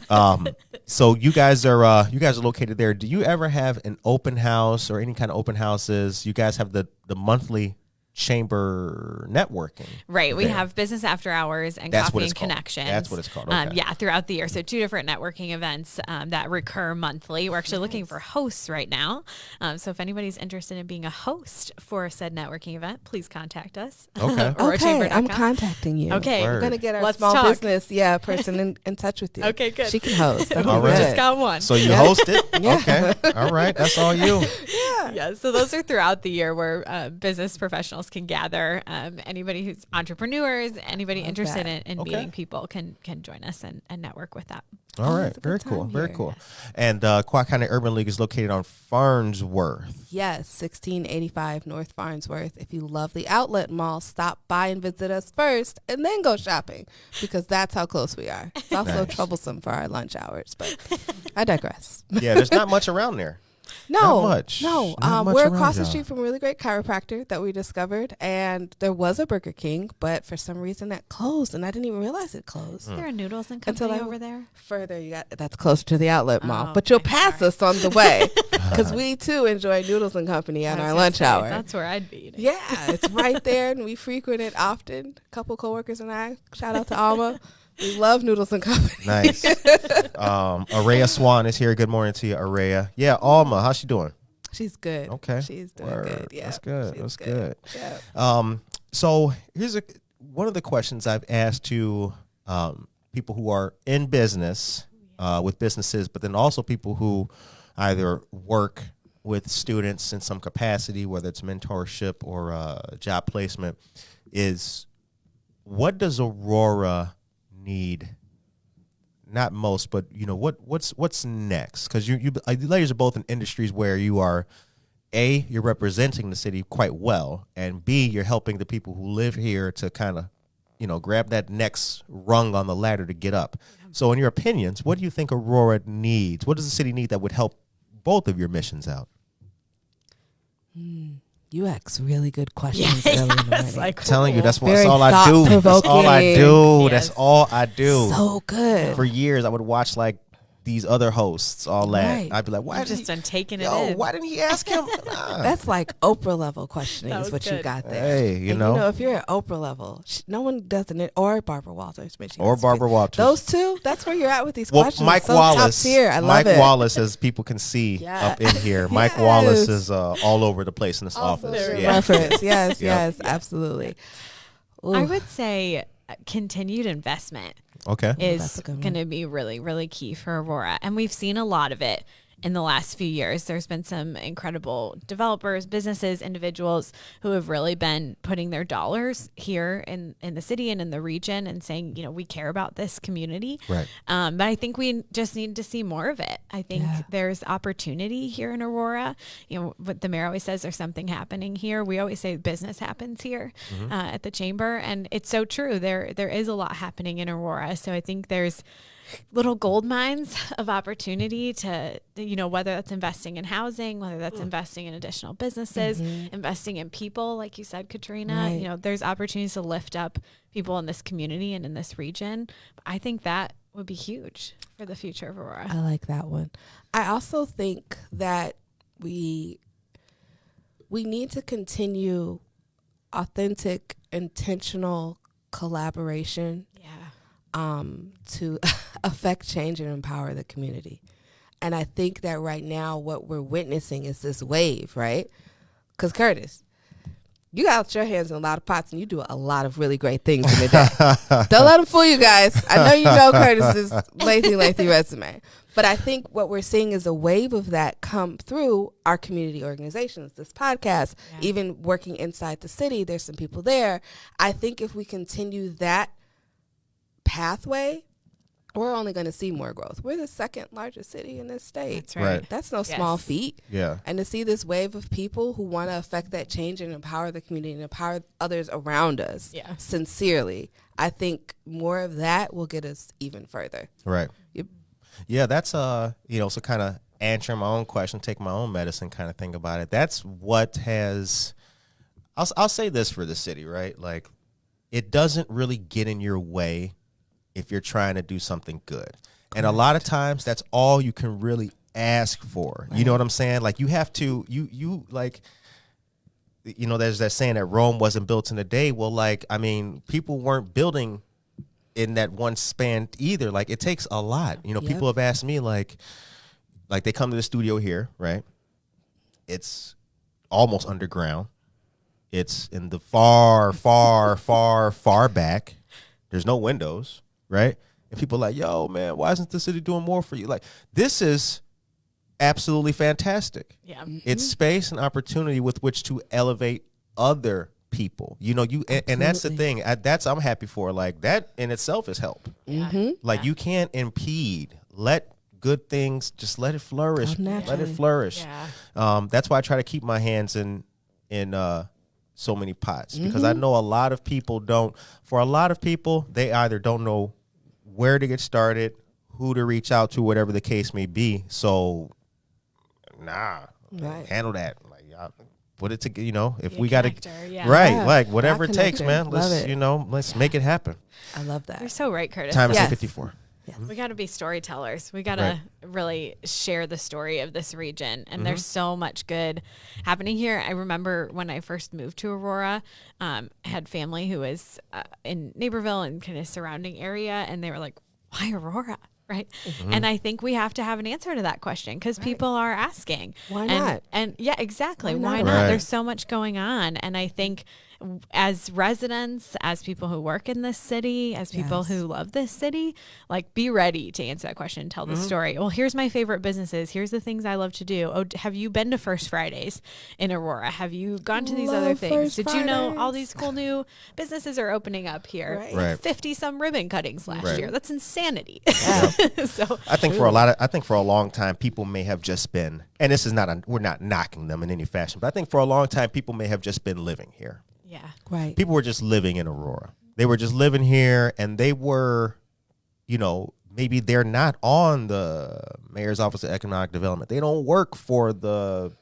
Yeah. So you guys are located there. Do you ever have an open house or any kind of open houses? You guys have the monthly chamber networking. Right. We there. have business after hours and That's coffee what it's and called. connections. That's what it's called. Okay. Yeah, throughout the year. So 2 different networking events that recur monthly. We're actually looking for hosts right now. So if anybody's interested in being a host for said networking event, please contact us. Okay. Okay, I'm AuroraChamber.com. contacting you. Okay. Word. We're going to get our Let's small talk. business person in touch with you. Okay, good. She can host. That'll All be right. good. Just got one. So you host it? Okay. All right. That's all you. Yeah, so those are throughout the year where business professionals can gather. Anybody who's entrepreneurs, anybody interested that. in Okay. meeting people can join us and network with that. All right. it's a good Very cool. time Very here. cool. And Quad County Urban League is located on Farnsworth. Yes, 1685 North Farnsworth. If you love the outlet mall, stop by and visit us first and then go shopping because that's how close we are. It's also Nice. troublesome for our lunch hours, but I digress. Yeah, there's not much around there. No, Not much. no. Not much We're around across the y'all. street from a really great chiropractor that we discovered, and there was a Burger King, but for some reason that closed, and I didn't even realize it closed. Is there a noodles and Until company I- over there? Further, you got that's closer to the outlet mall, Oh, but you'll okay, pass sorry. us on the way because we too enjoy Noodles and Company on I was our gonna lunch say, hour. That's where I'd be eating. Yeah, it's right there, and we frequent it often. A couple coworkers and I. Shout out to Alma. We love Noodles and Company. Nice. Araya Swan is here. Good morning to you, Araya. Yeah, Alma, how's she doing? She's good. Okay. She's doing Word. good. Yeah, That's good. she's That's good. Yeah. So here's one of the questions I've asked to people who are in business with businesses, but then also people who either work with students in some capacity, whether it's mentorship or job placement, is what does Aurora need? Not most, but what's next? Because you ladies are both in industries where you are, A, you're representing the city quite well, and B, you're helping the people who live here to kind of, grab that next rung on the ladder to get up. So in your opinions, what do you think Aurora needs? What does the city need that would help both of your missions out? You ask really good questions early in the morning. Like, Telling you, that's Very all I do. That's all I do. thought-provoking. That's Yes. all I do. So good. For years, I would watch like these other hosts, all that. Right. I'd be like, why I've did just been taking it Yo, in. why didn't he ask him? Nah. That's like Oprah level questioning That is was what you good. got there. Hey, And if you're at Oprah level, no one does it, or Barbara Walters. Or Barbara Walters. Those two, that's where you're at with these Well, questions. Mike So Wallace. top tier. I love Mike it. Wallace, as people can see Yeah. up in here. Mike Yes. Wallace is all over the place in this office. There Yeah. Reference. Yes, Yep. yes, absolutely. I Ooh. would say continued investment Okay. That's is a good one. going to be really, really key for Aurora. And we've seen a lot of it in the last few years. There's been some incredible developers, businesses, individuals who have really been putting their dollars here in the city and in the region and saying, we care about this community. Right. But I think we just need to see more of it. I think Yeah. there's opportunity here in Aurora. What the mayor always says, there's something happening here. We always say business happens here at the chamber. And it's so true. There is a lot happening in Aurora. So I think there's little gold mines of opportunity to, whether that's investing in housing, whether that's investing in additional businesses, investing in people, like you said, Katrina, Right. there's opportunities to lift up people in this community and in this region. I think that would be huge for the future of Aurora. I like that one. I also think that we need to continue authentic, intentional collaboration Yeah. to affect change and empower the community. And I think that right now what we're witnessing is this wave, right? Because Curtis, you got your hands in a lot of pots and you do a lot of really great things in a day. Don't let them fool you guys. I know you know Curtis's lengthy resume. But I think what we're seeing is a wave of that come through our community organizations, this podcast, even working inside the city. There's some people there. I think if we continue that pathway, we're only going to see more growth. We're the second largest city in this state. That's right. That's no small feat. Yeah. And to see this wave of people who want to affect that change and empower the community and empower others around us sincerely, I think more of that will get us even further. Right. Yep. Yeah, that's so kind of answering my own question, take my own medicine kind of thing about it. That's what has, I'll say this for the city, right? Like, it doesn't really get in your way if you're trying to do something good. Correct. And a lot of times that's all you can really ask for. Right. You know what I'm saying? Like, you have to, there's that saying that Rome wasn't built in a day. Well, like, I mean, people weren't building in that one span either. Like, it takes a lot. People have asked me, like they come to the studio here, right? It's almost underground. It's in the far back. There's no windows, right? And people are like, yo, man, why isn't the city doing more for you? Like, this is absolutely fantastic. Yeah. It's space and opportunity with which to elevate other people. And that's the thing. I'm happy for. Like, that in itself is help. Mm-hmm. Like, you can't impede. Let good things, just let it flourish. Let it flourish. Yeah. That's why I try to keep my hands in so many pots, because I know a lot of people don't. For a lot of people, they either don't know where to get started, who to reach out to, whatever the case may be. So, handle that. Like, put it to, if we got to, like, whatever it takes, man. Let's make it happen. I love that. You're so right, Curtis. Time is 8:54. Yes. We got to be storytellers. We got to really share the story of this region. And there's so much good happening here. I remember when I first moved to Aurora, I had family who was in Naperville and kind of surrounding area. And they were like, why Aurora? Right. Mm-hmm. And I think we have to have an answer to that question, because people are asking. Why not? And yeah, exactly. Why not? Right. There's so much going on. And I think as residents, as people who work in this city, as people who love this city, like, be ready to answer that question, tell the story. Well, here's my favorite businesses. Here's the things I love to do. Oh, have you been to First Fridays in Aurora? Have you gone to these other things? Did you know all these cool new businesses are opening up here? Right. 50 some ribbon cuttings last year. That's insanity. So I think for a long time, people may have just been, and this is we're not knocking them in any fashion, but I think for a long time, people may have just been living here. Yeah. Right. People were just living in Aurora. They were just living here, and they were, maybe they're not on the mayor's office of economic development. They don't work for the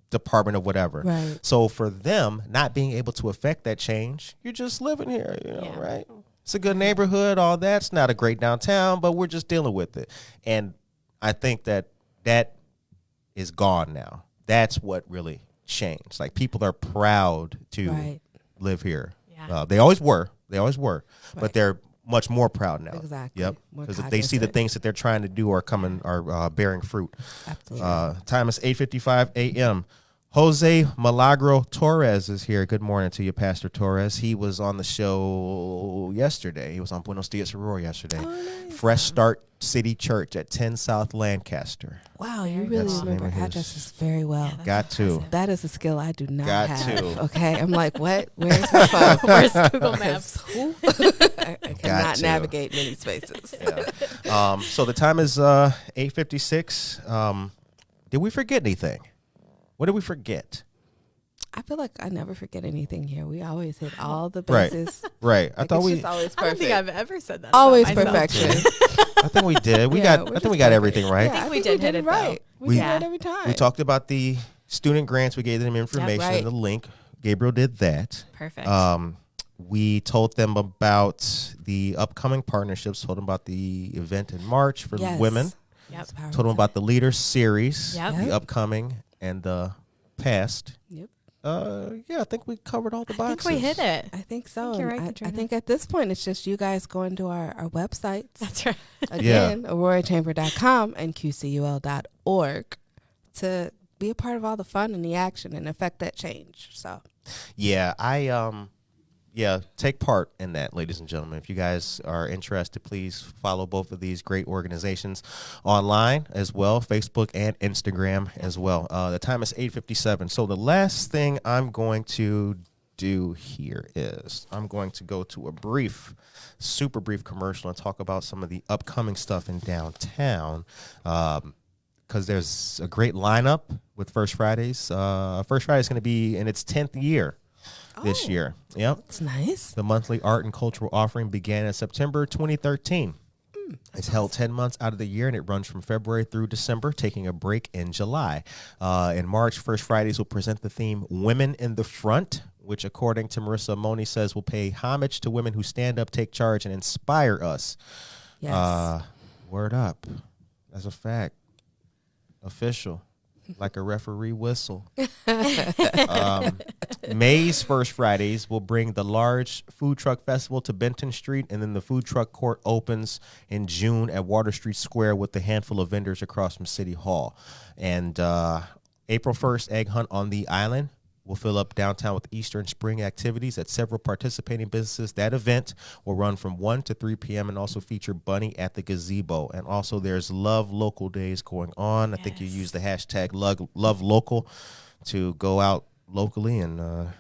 department of whatever. Right. So for them, not being able to affect that change, you're just living here, right? It's a good neighborhood, all that. It's not a great downtown, but we're just dealing with it. And I think that is gone now. That's what really changed. Like, people are proud to live here. Yeah. They always were, but they're much more proud now. Exactly. Yep. Because they see the things that they're trying to do are bearing fruit. Absolutely. Time is 8:55 a.m. Jose Milagro Torres is here. Good morning to you, Pastor Torres. He was on the show yesterday. He was on Buenos Dias Aurora yesterday. Oh, nice. Fresh Start City Church at 10 South Lancaster. Wow, you really remember addresses very well. Yeah, got to. That is a skill I do not have. Got to. Okay, I'm like, what? Where's my phone? Where's Google Maps? I cannot navigate many spaces. Yeah. So the time is 8:56. Did we forget anything? What did we forget? I feel like I never forget anything here. We always hit all the bases. Right. I thought it's just always perfect. I don't think I've ever said that. Always perfection. I think we did. I think we got everything right. Yeah, I think we did hit it right. We did it every time. We talked about the student grants. We gave them information and the link. Gabriel did that. Perfect. We told them about the upcoming partnerships. Told them about the event in March for women. Yep. Told them about the Leader Series, the upcoming and the past. Yep. I think we covered all the boxes. I think we hit it. I think so. I think you're right, I think at this point it's just you guys going to our websites. That's right. Again, aurorachamber.com and qcul.org. org to be a part of all the fun and the action and affect that change. So, yeah, take part in that, ladies and gentlemen. If you guys are interested, please follow both of these great organizations online as well, Facebook and Instagram as well. The time is 8:57. So the last thing I'm going to do here is I'm going to go to a super brief commercial and talk about some of the upcoming stuff in downtown. Because there's a great lineup with First Fridays. First Friday is going to be in its 10th year this year. Yep. That's nice. The monthly art and cultural offering began in September 2013. It's held 10 months out of the year, and it runs from February through December, taking a break in July. In March, First Fridays will present the theme Women in the Front, which, according to Marissa Moni, says will pay homage to women who stand up, take charge, and inspire us. Yes. Word up. That's a fact. Official. Like a referee whistle. May's First Fridays will bring the large food truck festival to Benton Street, and then the food truck court opens in June at Water Street Square with a handful of vendors across from City Hall. And April 1st, Egg Hunt on the Island will fill up downtown with Easter and spring activities at several participating businesses. That event will run from 1 to 3 p.m. and also feature Bunny at the Gazebo. And also there's Love Local Days going on. I think you use the hashtag Love Local to go out locally and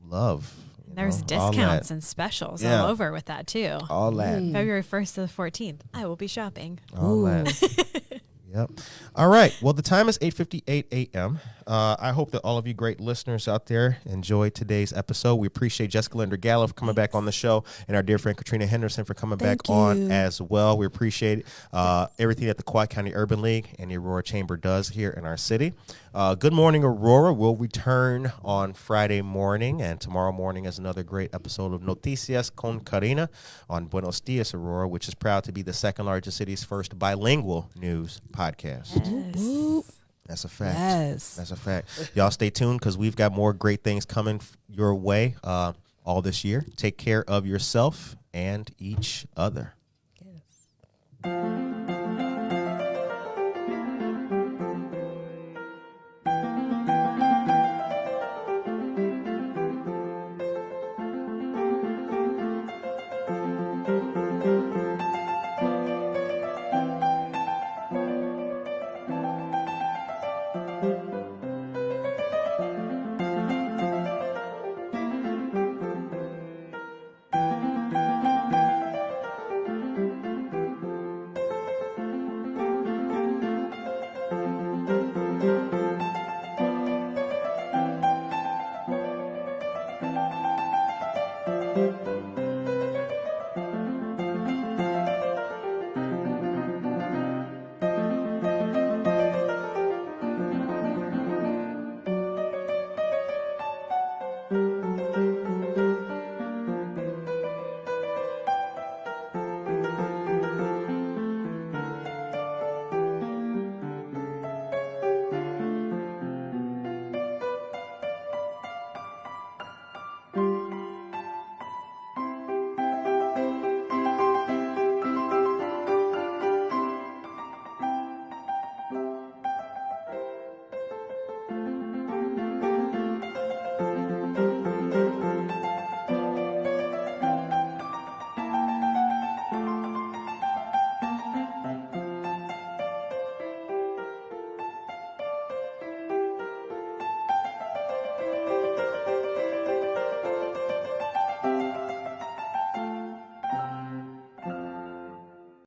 love. There's discounts and specials all over with that too. All that. February 1st to the 14th. I will be shopping. All that. Yep. All right. Well, the time is 8:58 a.m. I hope that all of you great listeners out there enjoyed today's episode. We appreciate Jessica Linder Gallo for coming back on the show, and our dear friend Katrina Henderson for coming back on as well. We appreciate everything that the Quad County Urban League and the Aurora Chamber does here in our city. Good Morning Aurora will return on Friday morning, and tomorrow morning is another great episode of Noticias con Karina on Buenos Dias Aurora, which is proud to be the second largest city's first bilingual news podcast. Yes. That's a fact. Yes. That's a fact. Y'all stay tuned because we've got more great things coming your way all this year. Take care of yourself and each other.